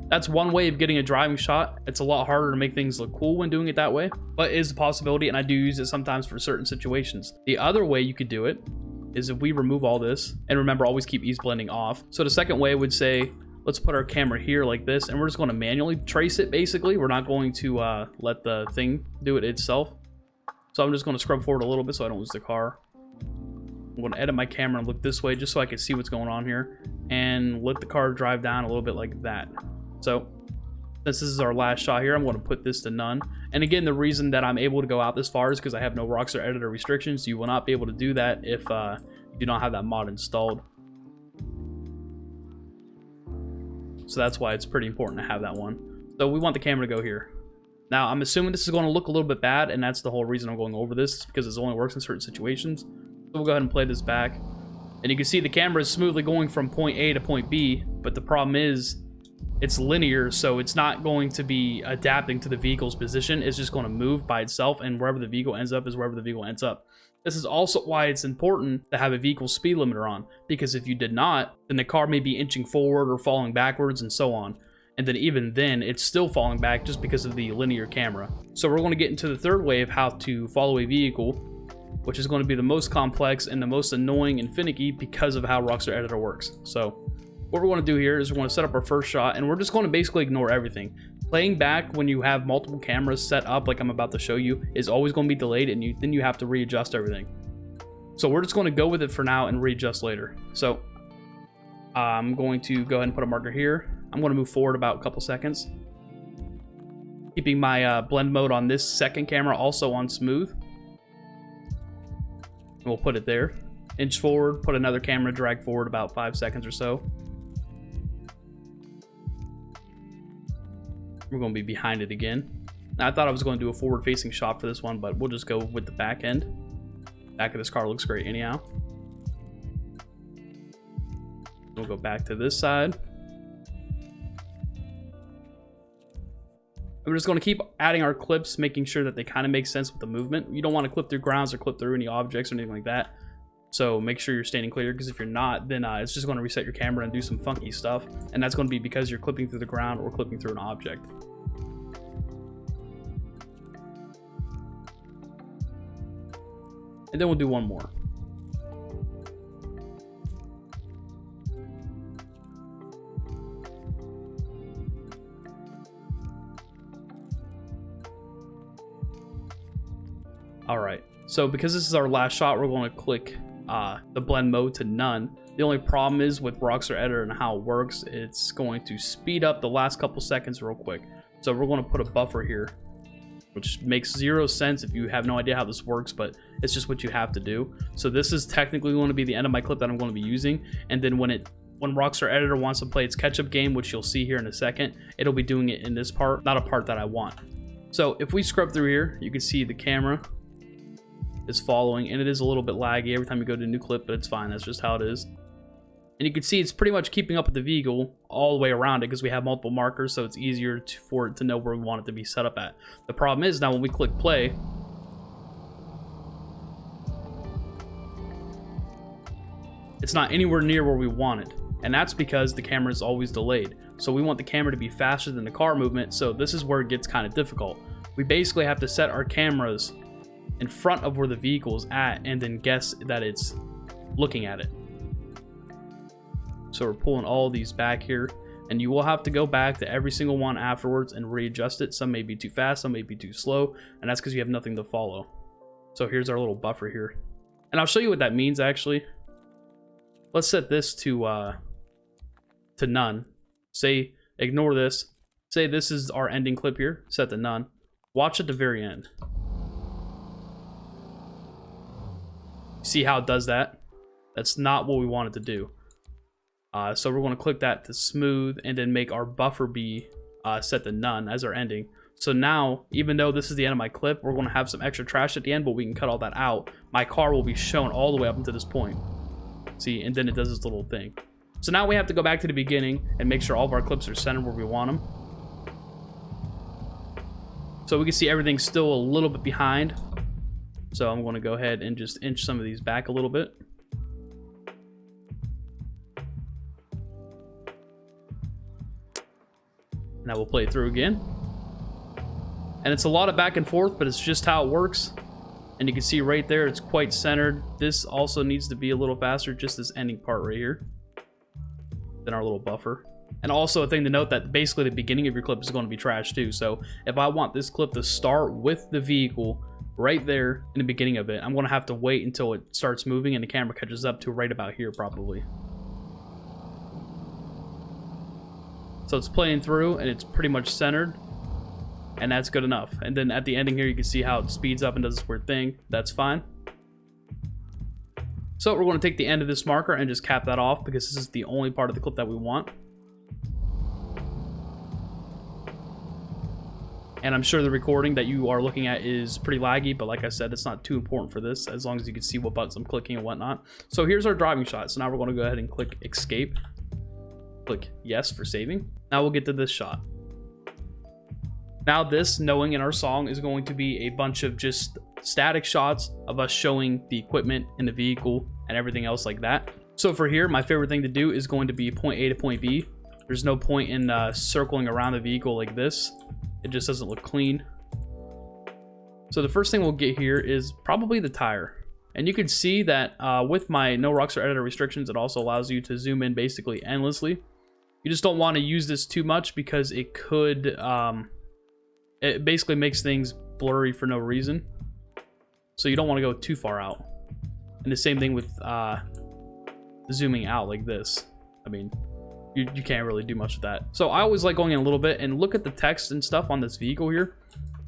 That's one way of getting a driving shot. It's a lot harder to make things look cool when doing it that way, but it is a possibility, and I do use it sometimes for certain situations. The other way you could do it is if we remove all this, and remember, always keep ease blending off. So the second way would say, let's put our camera here like this, and we're just going to manually trace it, basically. We're not going to let the thing do it itself. So I'm just going to scrub forward a little bit so I don't lose the car. I'm going to edit my camera and look this way just so I can see what's going on here, and let the car drive down a little bit like that. So since this is our last shot here, I'm going to put this to none. And again, the reason that I'm able to go out this far is because I have no Rockstar Editor restrictions. You will not be able to do that if you do not have that mod installed. So that's why it's pretty important to have that one. So we want the camera to go here. Now, I'm assuming this is going to look a little bit bad, and that's the whole reason I'm going over this, because it only works in certain situations. So we'll go ahead and play this back. And you can see the camera is smoothly going from point A to point B, but the problem is it's linear, so it's not going to be adapting to the vehicle's position. It's just going to move by itself, and wherever the vehicle ends up is wherever the vehicle ends up. This is also why it's important to have a vehicle speed limiter on, because if you did not, then the car may be inching forward or falling backwards and so on. And then even then, it's still falling back just because of the linear camera. So we're going to get into the third way of how to follow a vehicle, which is going to be the most complex and the most annoying and finicky because of how Rockstar Editor works. So what we're going to do here is we're going to set up our first shot, and we're just going to basically ignore everything. Playing back when you have multiple cameras set up, like I'm about to show you, is always going to be delayed, and then you have to readjust everything. So we're just going to go with it for now and readjust later. So I'm going to go ahead and put a marker here. I'm going to move forward about a couple seconds, keeping my blend mode on this second camera also on smooth. And we'll put it there. Inch forward, put another camera, drag forward about 5 seconds or so. We're going to be behind it again. Now, I thought I was going to do a forward-facing shot for this one, but we'll just go with the back end. Back of this car looks great anyhow. We'll go back to this side. We're just going to keep adding our clips, making sure that they kind of make sense with the movement. You don't want to clip through grounds or clip through any objects or anything like that. So make sure you're standing clear, because if you're not, then it's just going to reset your camera and do some funky stuff. And that's going to be because you're clipping through the ground or clipping through an object. And then we'll do one more. All right, so because this is our last shot, we're going to click the blend mode to none. The only problem is with Rockstar Editor and how it works, it's going to speed up the last couple seconds real quick. So we're going to put a buffer here, which makes zero sense if you have no idea how this works, but it's just what you have to do. So this is technically going to be the end of my clip that I'm going to be using. And then when Rockstar Editor wants to play its catch-up game, which you'll see here in a second, it'll be doing it in this part, not a part that I want. So if we scrub through here, you can see the camera is following, and it is a little bit laggy every time you go to a new clip, but it's fine. That's just how it is. And you can see it's pretty much keeping up with the vehicle all the way around it, because we have multiple markers, so it's easier for it to know where we want it to be set up at. The problem is now when we click play, it's not anywhere near where we want it. And that's because the camera is always delayed. So we want the camera to be faster than the car movement, so this is where it gets kind of difficult. We basically have to set our cameras in front of where the vehicle is at and then guess that it's looking at it. So we're pulling all these back here, and you will have to go back to every single one afterwards and readjust it. Some may be too fast, some may be too slow, and that's because you have nothing to follow. So here's our little buffer here, and I'll show you what that means actually. Let's set this to none. Say ignore this. Say this is our ending clip here. Set to none. Watch at the very end. See how it does that? That's not what we wanted to do. So we're going to click that to smooth and then make our buffer be set to none as our ending. So now, even though this is the end of my clip, we're going to have some extra trash at the end, but we can cut all that out. My car will be shown all the way up until this point. See, and then it does this little thing. So now we have to go back to the beginning and make sure all of our clips are centered where we want them. So we can see everything's still a little bit behind. So I'm going to go ahead and just inch some of these back a little bit. Now we'll play it through again. And it's a lot of back and forth, but it's just how it works. And you can see right there, it's quite centered. This also needs to be a little faster, just this ending part right here. Then our little buffer. And also a thing to note that basically the beginning of your clip is going to be trash too. So if I want this clip to start with the vehicle right there in the beginning of it. I'm going to have to wait until it starts moving and the camera catches up to right about here probably. So it's playing through and it's pretty much centered, and that's good enough. And then at the ending here, you can see how it speeds up and does this weird thing. That's fine. So we're going to take the end of this marker and just cap that off because this is the only part of the clip that we want. And I'm sure the recording that you are looking at is pretty laggy, but like I said, it's not too important for this as long as you can see what buttons I'm clicking and whatnot. So here's our driving shot. So now we're going to go ahead and click escape. Click yes for saving. Now we'll get to this shot. Now this, knowing in our song, is going to be a bunch of just static shots of us showing the equipment in the vehicle and everything else like that. So for here, my favorite thing to do is going to be point A to point B. There's no point in circling around the vehicle like this. It just doesn't look clean. So the first thing we'll get here is probably the tire. And you can see that with my no Rockstar Editor restrictions, it also allows you to zoom in basically endlessly. You just don't want to use this too much because it could, it basically makes things blurry for no reason. So you don't want to go too far out. And the same thing with zooming out like this. I mean, you can't really do much with that. So I always like going in a little bit and look at the text and stuff on this vehicle here.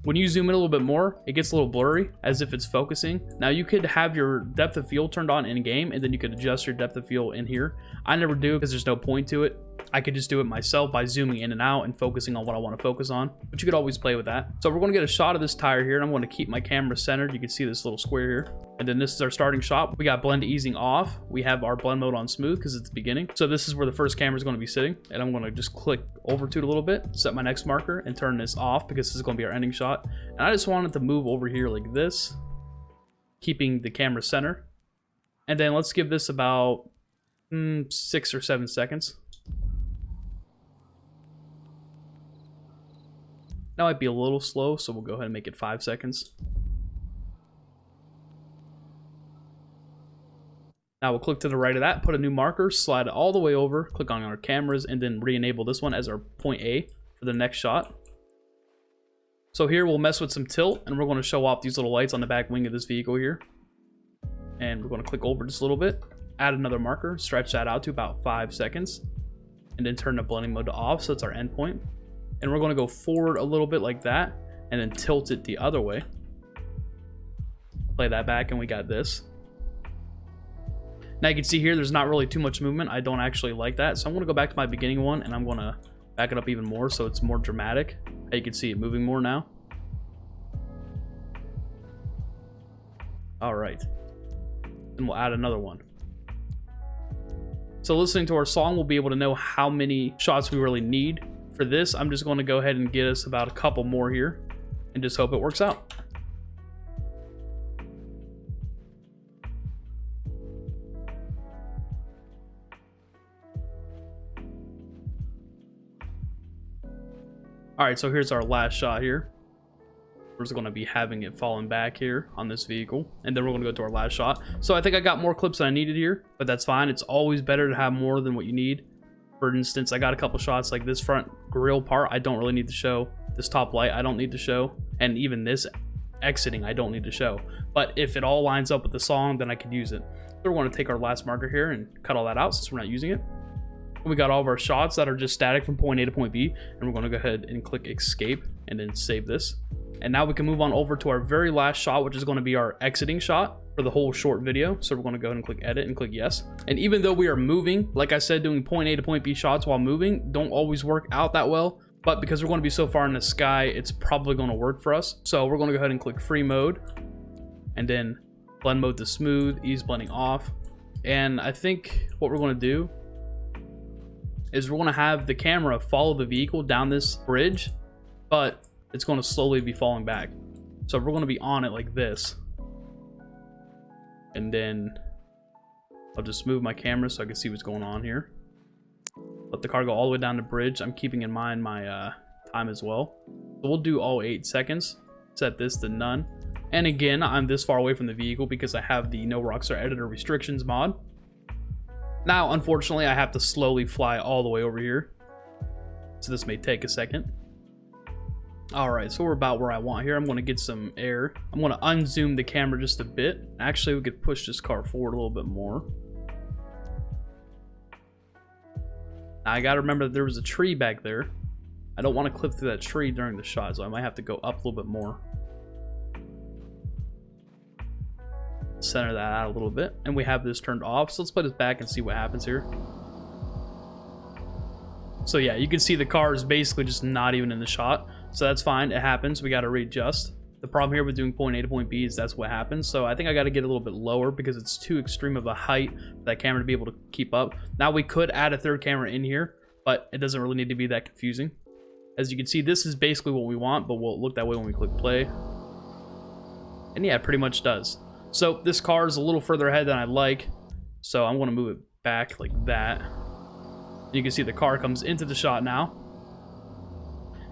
When you zoom in a little bit more, it gets a little blurry as if it's focusing. Now you could have your depth of field turned on in game and then you could adjust your depth of field in here. I never do because there's no point to it. I could just do it myself by zooming in and out and focusing on what I want to focus on, but you could always play with that. So we're going to get a shot of this tire here, and I'm going to keep my camera centered. You can see this little square here. And then this is our starting shot. We got blend easing off. We have our blend mode on smooth because it's the beginning. So this is where the first camera is going to be sitting, and I'm going to just click over to it a little bit, set my next marker, and turn this off because this is going to be our ending shot. And I just wanted to move over here like this, keeping the camera center. And then let's give this about 6 or 7 seconds. That might be a little slow, so we'll go ahead and make it 5 seconds. Now we'll click to the right of that, put a new marker, slide it all the way over, click on our cameras, and then re-enable this one as our point A for the next shot. So here we'll mess with some tilt, and we're going to show off these little lights on the back wing of this vehicle here. And we're going to click over just a little bit, add another marker, stretch that out to about 5 seconds, and then turn the blending mode to off, so it's our end point. And we're going to go forward a little bit like that, and then tilt it the other way. Play that back, and we got this. Now you can see here, there's not really too much movement. I don't actually like that, so I'm going to go back to my beginning one, and I'm going to back it up even more so it's more dramatic. You can see it moving more now. All right. Then we'll add another one. So listening to our song, we'll be able to know how many shots we really need. For this, I'm just going to go ahead and get us about a couple more here and just hope it works out. All right, so here's our last shot here. We're just going to be having it falling back here on this vehicle, and then we're going to go to our last shot. So I think I got more clips than I needed here, but that's fine. It's always better to have more than what you need. For instance, I got a couple shots like this front grille part I don't really need to show. This top light I don't need to show. And even this exiting I don't need to show. But if it all lines up with the song, then I could use it. So we're going to take our last marker here and cut all that out since we're not using it. And we got all of our shots that are just static from point A to point B. And we're going to go ahead and click escape and then save this. And now we can move on over to our very last shot, which is going to be our exiting shot for the whole short video. So we're going to go ahead and click edit and click yes. And even though we are moving, like I said, doing point A to point B shots while moving don't always work out that well. But because we're going to be so far in the sky, it's probably going to work for us. So we're going to go ahead and click free mode and then blend mode to smooth, ease blending off. And I think what we're going to do is we're going to have the camera follow the vehicle down this bridge, but it's going to slowly be falling back. So we're going to be on it like this. And then I'll just move my camera so I can see what's going on here. Let the car go all the way down the bridge. I'm keeping in mind my time as well. So we'll do all 8 seconds. Set this to none. And again, I'm this far away from the vehicle because I have the no Rockstar Editor restrictions mod. Now, unfortunately, I have to slowly fly all the way over here. So this may take a second. All right, so we're about where I want here. I'm going to get some air. I'm going to unzoom the camera just a bit. Actually, we could push this car forward a little bit more. Now, I got to remember that there was a tree back there. I don't want to clip through that tree during the shot, so I might have to go up a little bit more. Center that out a little bit. And we have this turned off, so let's play this back and see what happens here. So yeah, you can see the car is basically just not even in the shot. So that's fine, it happens, we got to readjust. The problem here with doing point A to point B is that's what happens. So I think I got to get a little bit lower because it's too extreme of a height for that camera to be able to keep up. Now we could add a third camera in here, but it doesn't really need to be that confusing. As you can see, this is basically what we want, but will look that way when we click play. And yeah, it pretty much does. So this car is a little further ahead than I'd like, so I'm going to move it back like that. You can see the car comes into the shot now.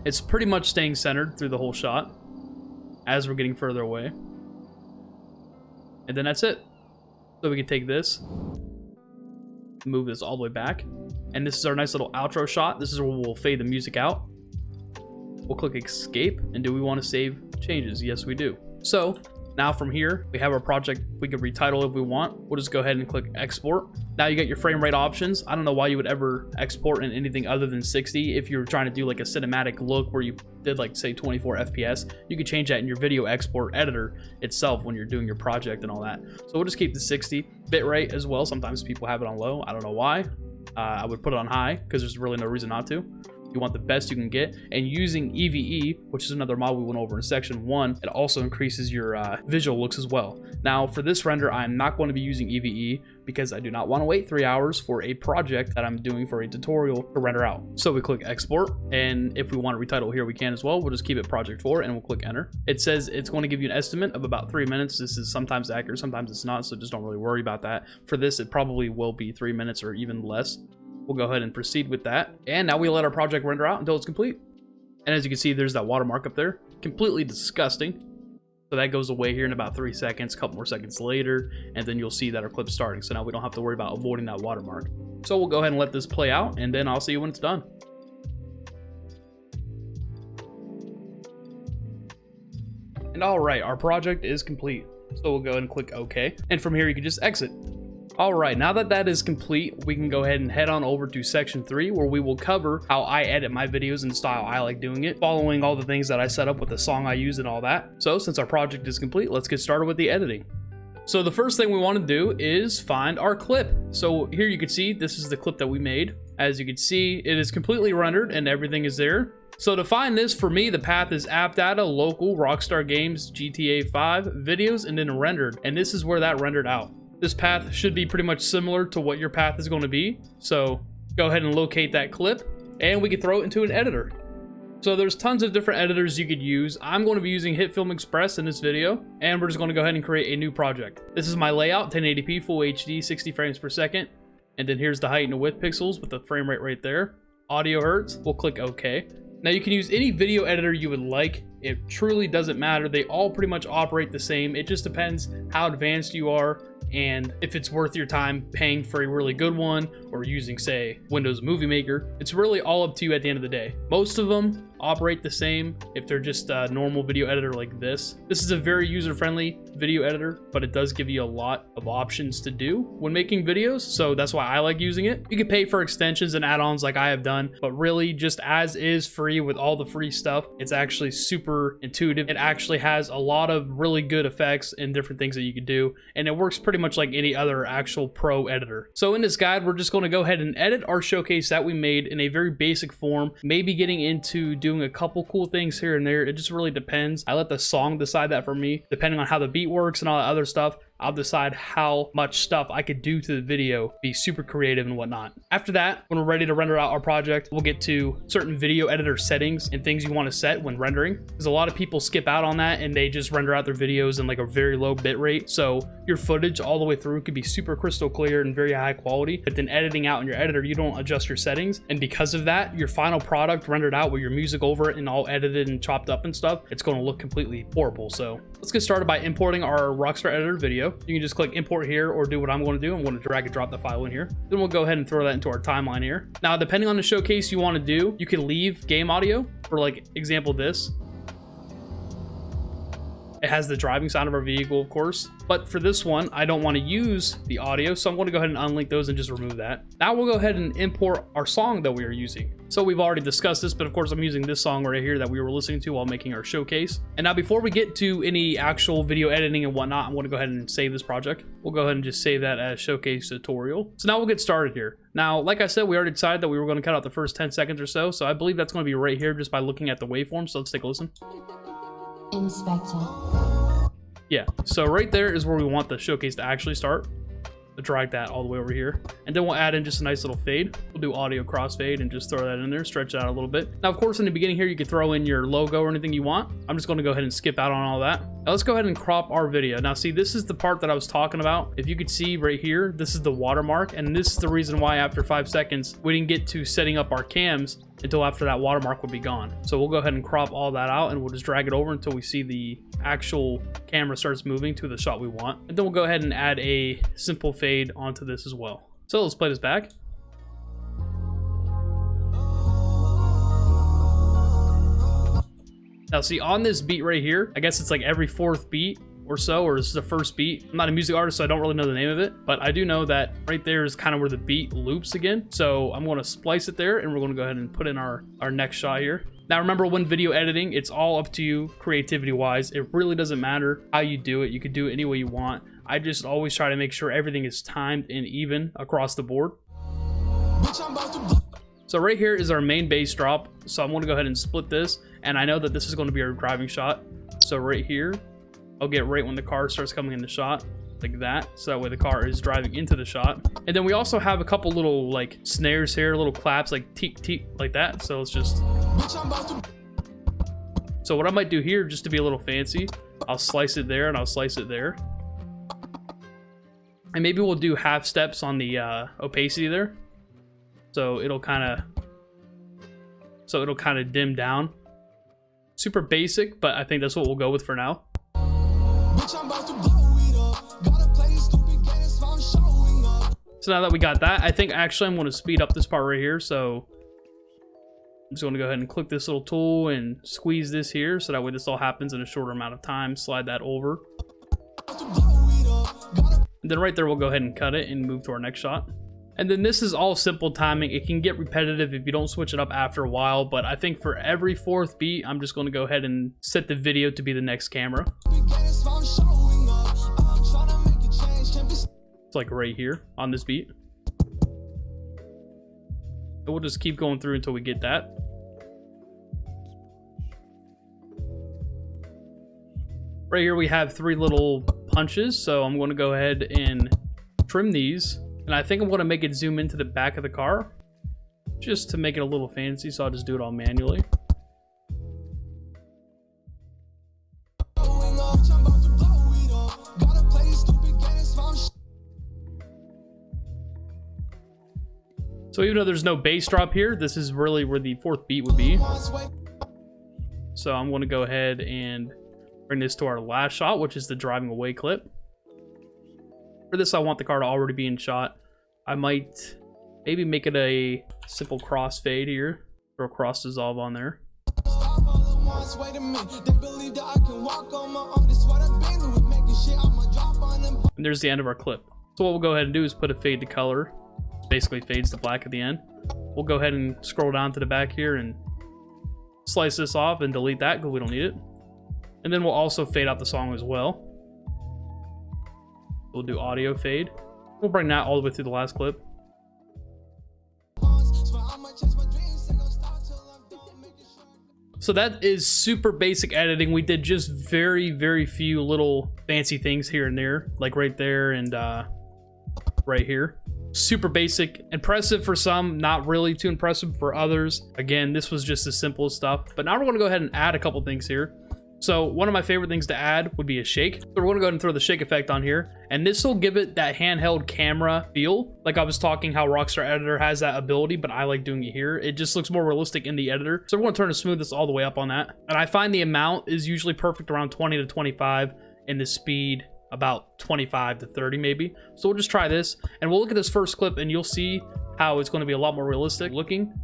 It's pretty much staying centered through the whole shot as we're getting further away. And then that's it. So we can take this, move this all the way back, and this is our nice little outro shot. This is where we'll fade the music out. We'll click escape, and do we want to save changes? Yes, we do. So now from here, we have our project. We can retitle if we want. We'll just go ahead and click export. Now you got your frame rate options. I don't know why you would ever export in anything other than 60. If you're trying to do like a cinematic look where you did like say 24 FPS, you could change that in your video export editor itself when you're doing your project and all that. So we'll just keep the 60 bitrate as well. Sometimes people have it on low. I don't know why. I would put it on high because there's really no reason not to. You want the best you can get, and using EVE, which is another mod we went over in section 1, it also increases your visual looks as well. Now for this render, I'm not going to be using EVE because I do not want to wait 3 hours for a project that I'm doing for a tutorial to render out. So we click export, and if we want to retitle here, we can as well. We'll just keep it project 4 and we'll click enter. It says it's going to give you an estimate of about 3 minutes. This is sometimes accurate, sometimes it's not, so just don't really worry about that. For this, it probably will be 3 minutes or even less. We'll go ahead and proceed with that. And now we let our project render out until it's complete. And as you can see, there's that watermark up there. Completely disgusting. So that goes away here in about 3 seconds, a couple more seconds later, and then you'll see that our clip's starting. So now we don't have to worry about avoiding that watermark. So we'll go ahead and let this play out, and then I'll see you when it's done. And all right, our project is complete. So we'll go ahead and click OK. And from here, you can just exit. All right, now that that is complete, we can go ahead and head on over to section 3, where we will cover how I edit my videos and style I like doing it, following all the things that I set up with the song I use and all that. So since our project is complete, let's get started with the editing. So the first thing we want to do is find our clip. So here you can see, this is the clip that we made. As you can see, it is completely rendered and everything is there. So to find this, for me, the path is app data, local, Rockstar Games, GTA 5, videos, and then rendered. And this is where that rendered out. This path should be pretty much similar to what your path is going to be. So go ahead and locate that clip and we can throw it into an editor. So there's tons of different editors you could use. I'm going to be using HitFilm Express in this video, and we're just going to go ahead and create a new project. This is my layout, 1080p, full HD, 60 frames per second. And then here's the height and the width pixels with the frame rate right there. Audio hertz, we'll click OK. Now you can use any video editor you would like. It truly doesn't matter. They all pretty much operate the same. It just depends how advanced you are and if it's worth your time paying for a really good one or using, say, Windows Movie Maker. It's really all up to you at the end of the day. Most of them operate the same if they're just a normal video editor like this. This is a very user-friendly video editor, but it does give you a lot of options to do when making videos, so that's why I like using it. You can pay for extensions and add-ons like I have done, but really just as is free with all the free stuff, it's actually super intuitive. It actually has a lot of really good effects and different things that you can do, and it works pretty much like any other actual pro editor. So in this guide, we're just going to go ahead and edit our showcase that we made in a very basic form, maybe getting into doing a couple cool things here and there. It just really depends. I let the song decide that for me. Depending on how the beat works and all that other stuff, I'll decide how much stuff I could do to the video, be super creative and whatnot. After that, when we're ready to render out our project, we'll get to certain video editor settings and things you want to set when rendering, because a lot of people skip out on that and they just render out their videos in like a very low bit rate. So your footage all the way through could be super crystal clear and very high quality, but then editing out in your editor, you don't adjust your settings. And because of that, your final product rendered out with your music over it and all edited and chopped up and stuff, it's going to look completely horrible. So let's get started by importing our Rockstar Editor video. You can just click import here or do what I'm going to do. I'm going to drag and drop the file in here. Then we'll go ahead and throw that into our timeline here. Now, depending on the showcase you want to do, you can leave game audio for like example this. It has the driving sound of our vehicle, of course. But for this one, I don't want to use the audio, so I'm going to go ahead and unlink those and just remove that. Now we'll go ahead and import our song that we are using. So we've already discussed this, but of course I'm using this song right here that we were listening to while making our showcase. And now before we get to any actual video editing and whatnot, I'm going to go ahead and save this project. We'll go ahead and just save that as showcase tutorial. So now we'll get started here. Now, like I said, we already decided that we were going to cut out the first 10 seconds or so. So I believe that's going to be right here just by looking at the waveform. So let's take a listen. Inspector. Yeah, so right there is where we want the showcase to actually start. To drag that all the way over here, and then we'll add in just a nice little fade. We'll do audio crossfade and just throw that in there, stretch it out a little bit. Now, of course, in the beginning here, you could throw in your logo or anything you want. I'm just going to go ahead and skip out on all that. Now, let's go ahead and crop our video. Now, see, this is the part that I was talking about. If you could see right here, this is the watermark, and this is the reason why after 5 seconds, we didn't get to setting up our cams until after that watermark would be gone. So we'll go ahead and crop all that out, and we'll just drag it over until we see the actual camera starts moving to the shot we want. And then we'll go ahead and add a simple fade onto this as well. So let's play this back. Now see, on this beat right here, I guess it's like every 4th beat or so, or this is the first beat. I'm not a music artist, so I don't really know the name of it, but I do know that right there is kind of where the beat loops again. So I'm going to splice it there, and we're going to go ahead and put in our next shot here. Now remember, when video editing, it's all up to you creativity wise. It really doesn't matter how you do it. You could do it any way you want. I just always try to make sure everything is timed and even across the board. So right here is our main bass drop. So I'm going to go ahead and split this, and I know that this is going to be our driving shot. So right here, I'll get right when the car starts coming in the shot, like that. So that way the car is driving into the shot. And then we also have a couple little like snares here, little claps, like teek teek, like that. So let's just... So what I might do here, just to be a little fancy, I'll slice it there and I'll slice it there. And maybe we'll do half steps on the opacity there. So it'll kind of dim down. Super basic, but I think that's what we'll go with for now. So now that we got that, I think actually I'm going to speed up this part right here. So I'm just going to go ahead and click this little tool and squeeze this here, so that way this all happens in a shorter amount of time. Slide that over. And then right there, we'll go ahead and cut it and move to our next shot. And then this is all simple timing. It can get repetitive if you don't switch it up after a while, but I think for every 4th beat, I'm just going to go ahead and set the video to be the next camera. It's like right here on this beat. And we'll just keep going through until we get that. Right here we have 3 little punches, so I'm going to go ahead and trim these. And I think I'm going to make it zoom into the back of the car, just to make it a little fancy, so I'll just do it all manually. So even though there's no bass drop here, this is really where the 4th beat would be. So I'm going to go ahead and bring this to our last shot, which is the driving away clip. For this, I want the car to already be in shot. I might maybe make it a simple crossfade here. Throw a cross dissolve on there. And there's the end of our clip. So what we'll go ahead and do is put a fade to color. It basically fades to black at the end. We'll go ahead and scroll down to the back here and slice this off and delete that because we don't need it. And then we'll also fade out the song as well. We'll do audio fade. We'll bring that all the way through the last clip. So that is super basic editing. We did just very few little fancy things here and there, like right there and right here. Super basic, impressive for some, not really too impressive for others. Again, this was just the simplest stuff. But now we're going to go ahead and add a couple things here. So one of my favorite things to add would be a shake. So we're going to go ahead and throw the shake effect on here. And this will give it that handheld camera feel. Like I was talking how Rockstar Editor has that ability, but I like doing it here. It just looks more realistic in the editor. So we're going to turn the smoothness all the way up on that. And I find the amount is usually perfect around 20 to 25 and the speed about 25 to 30 maybe. So we'll just try this and we'll look at this first clip and you'll see how it's going to be a lot more realistic looking.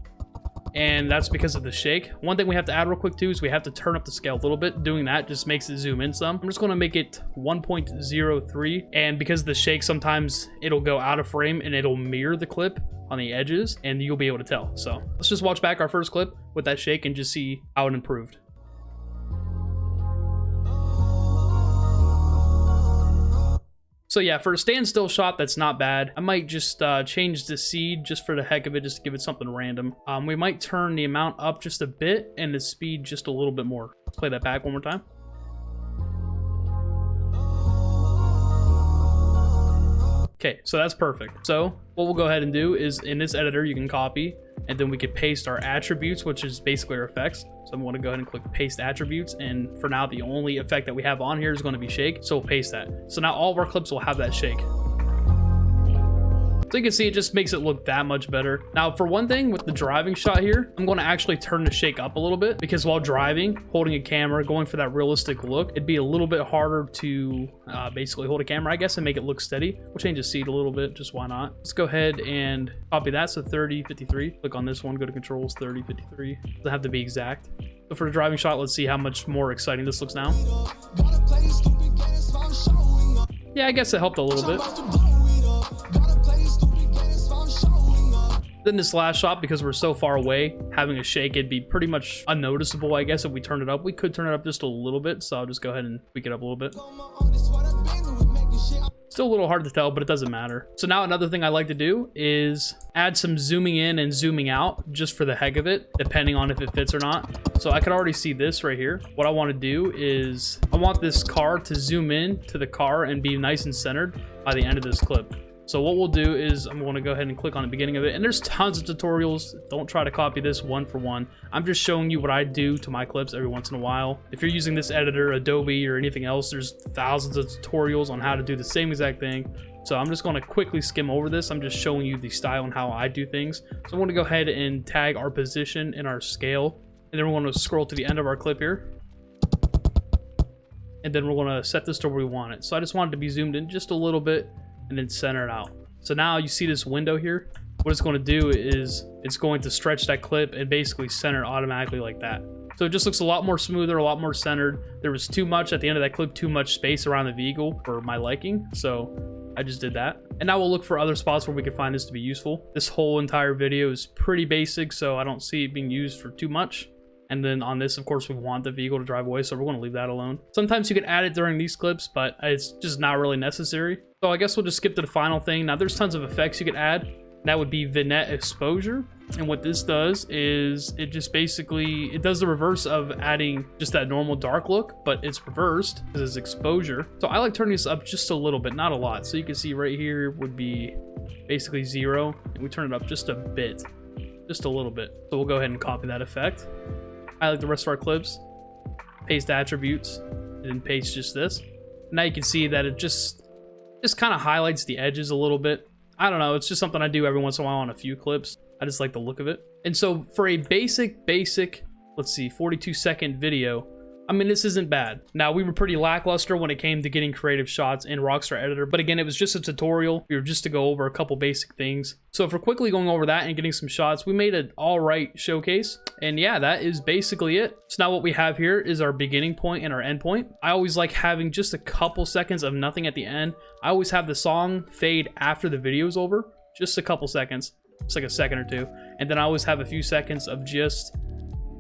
and that's because of the shake. One thing we have to add real quick too is we have to turn up the scale a little bit. Doing that just makes it zoom in some. I'm just going to make it 1.03, and because of the shake, sometimes it'll go out of frame and it'll mirror the clip on the edges, and you'll be able to tell. So let's just watch back our first clip with that shake and just see how it improved. So yeah, for a standstill shot, that's not bad. I might just change the seed just for the heck of it, just to give it something random. We might turn the amount up just a bit and the speed just a little bit more. Let's play that back one more time. Okay, so that's perfect. So what we'll go ahead and do is in this editor, you can copy, and then we could paste our attributes, which is basically our effects. So I'm going to go ahead and click paste attributes. And for now, the only effect that we have on here is going to be shake. So we'll paste that. So now all of our clips will have that shake. So you can see it just makes it look that much better. Now, for one thing with the driving shot here, I'm going to actually turn the shake up a little bit, because while driving, holding a camera, going for that realistic look, it'd be a little bit harder to basically hold a camera, I guess, and make it look steady. We'll change the seed a little bit, just why not? Let's go ahead and copy that. So 30, 53. Click on this one, go to controls, 30, 53. Doesn't have to be exact. So for the driving shot, let's see how much more exciting this looks now. Yeah, I guess it helped a little bit. Then this last shot, because we're so far away, having a shake, it'd be pretty much unnoticeable, I guess, if we turned it up. We could turn it up just a little bit, so I'll just go ahead and tweak it up a little bit. Still a little hard to tell, but it doesn't matter. So now another thing I like to do is add some zooming in and zooming out just for the heck of it, depending on if it fits or not. So I could already see this right here. What I want to do is I want this car to zoom in to the car and be nice and centered by the end of this clip. So what we'll do is I'm going to go ahead and click on the beginning of it. And there's tons of tutorials. Don't try to copy this one for one. I'm just showing you what I do to my clips every once in a while. If you're using this editor, Adobe, or anything else, there's thousands of tutorials on how to do the same exact thing. So I'm just going to quickly skim over this. I'm just showing you the style and how I do things. So I'm going to go ahead and tag our position and our scale. And then we're going to scroll to the end of our clip here. And then we're going to set this to where we want it. So I just want it to be zoomed in just a little bit, and then center it out. So now you see this window here. What it's going to do is it's going to stretch that clip and basically center it automatically like that. So it just looks a lot more smoother, a lot more centered. There was too much at the end of that clip, too much space around the vehicle for my liking. So I just did that. And now we'll look for other spots where we can find this to be useful. This whole entire video is pretty basic, so I don't see it being used for too much. And then on this, of course, we want the vehicle to drive away, so we're going to leave that alone. Sometimes you can add it during these clips, but it's just not really necessary. So I guess we'll just skip to the final thing. Now, there's tons of effects you could add. That would be vignette exposure. And what this does is it just basically, it does the reverse of adding just that normal dark look, but it's reversed because it's exposure. So I like turning this up just a little bit, not a lot. So you can see right here would be basically 0. And we turn it up just a bit, just a little bit. So we'll go ahead and copy that effect. Highlight the rest of our clips, paste attributes, and then paste just this. Now you can see that it just kind of highlights the edges a little bit. I don't know, it's just something I do every once in a while on a few clips. I just like the look of it. And so for a basic, let's see, 42-second video, I mean, this isn't bad. Now, we were pretty lackluster when it came to getting creative shots in Rockstar Editor, but again, it was just a tutorial. We were just to go over a couple basic things. So if we're quickly going over that and getting some shots, we made an all right showcase. And yeah, that is basically it. So now what we have here is our beginning point and our end point. I always like having just a couple seconds of nothing at the end. I always have the song fade after the video is over, just a couple seconds. It's like a second or two. And then I always have a few seconds of just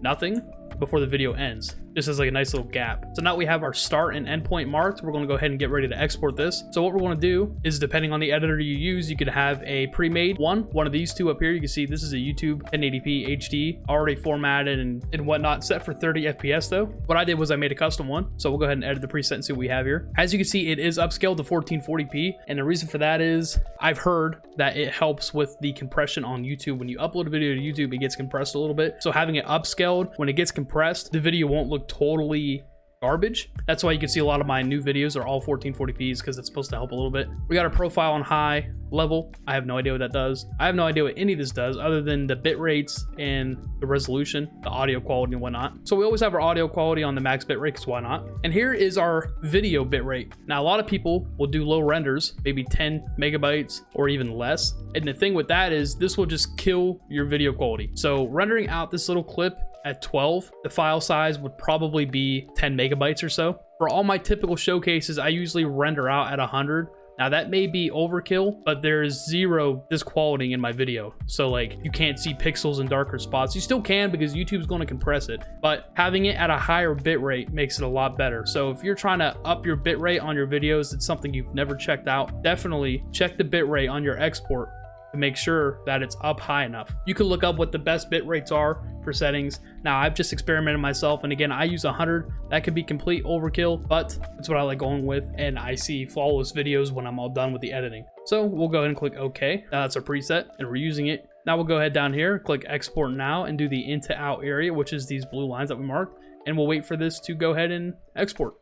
nothing before the video ends, just as like a nice little gap. So now we have our start and end point marked. We're going to go ahead and get ready to export this. So what we're going to do is, depending on the editor you use, you could have a pre-made one of these two up here. You can see this is a YouTube 1080p HD already formatted and whatnot, set for 30 FPS though. What I did was I made a custom one. So we'll go ahead and edit the preset and see what we have here. As you can see, it is upscaled to 1440p. And the reason for that is I've heard that it helps with the compression on YouTube. When you upload a video to YouTube, it gets compressed a little bit. So having it upscaled, when it gets compressed, the video won't look totally garbage. That's why you can see a lot of my new videos are all 1440p's, because it's supposed to help a little bit. We got our profile on high. level. I have no idea what that does. I have no idea what any of this does other than the bit rates and the resolution, the audio quality and whatnot. So we always have our audio quality on the max bit rate, because why not? And here is our video bit rate. Now, a lot of people will do low renders, maybe 10 megabytes or even less. And the thing with that is this will just kill your video quality. So rendering out this little clip at 12, the file size would probably be 10 megabytes or so. For all my typical showcases, I usually render out at 100. Now that may be overkill, but there is zero disquality in my video. So like you can't see pixels in darker spots. You still can because YouTube's going to compress it, but having it at a higher bit rate makes it a lot better. So if you're trying to up your bit rate on your videos, it's something you've never checked out, definitely check the bit rate on your export to make sure that it's up high enough. You can look up what the best bit rates are for settings. Now I've just experimented myself, and again, I use 100. That could be complete overkill, but that's what I like going with, and I see flawless videos when I'm all done with the editing. So we'll go ahead and click OK. Now that's our preset and we're using it. Now we'll go ahead down here, click export now, and do the in to out area, which is these blue lines that we marked, and we'll wait for this to go ahead and export.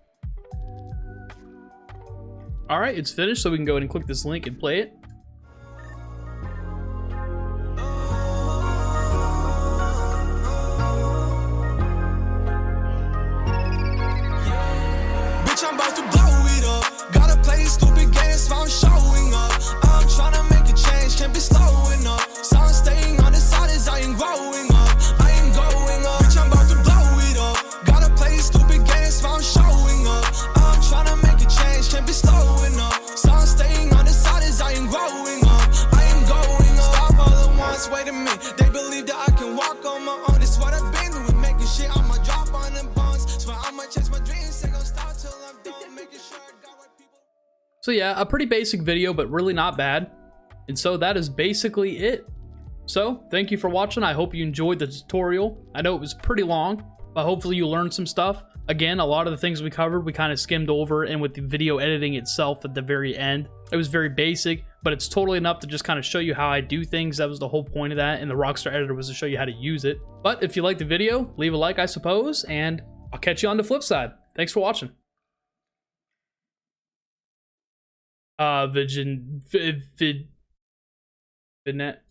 All right, it's finished, so we can go ahead and click this link and play it. I'm about to blow it up. Gotta play stupid games while I'm showing up. I'm trying to make a change, can't be slowing up. So I'm staying on the side as I ain't growing up. I ain't going up. Bitch, I'm about to blow it up. Gotta play stupid games while I'm showing up. I'm trying to make a change, can't be slowing up. So I'm staying on the side as I ain't growing up. I ain't going up. Stop all at once, wait a minute. They believe that I can walk on my own. This what I've been doing, making shit. I'ma drop on them bonds. Swear I'ma chase my dreams, ain't gonna stop till I'm done. So yeah, a pretty basic video, but really not bad. And so that is basically it. So thank you for watching. I hope you enjoyed the tutorial. I know it was pretty long, but hopefully you learned some stuff. Again, a lot of the things we covered, we kind of skimmed over, and with the video editing itself at the very end, it was very basic, but it's totally enough to just kind of show you how I do things. That was the whole point of that, and the Rockstar Editor was to show you how to use it. But if you liked the video, leave a like, I suppose, and I'll catch you on the flip side. Thanks for watching. Vignette.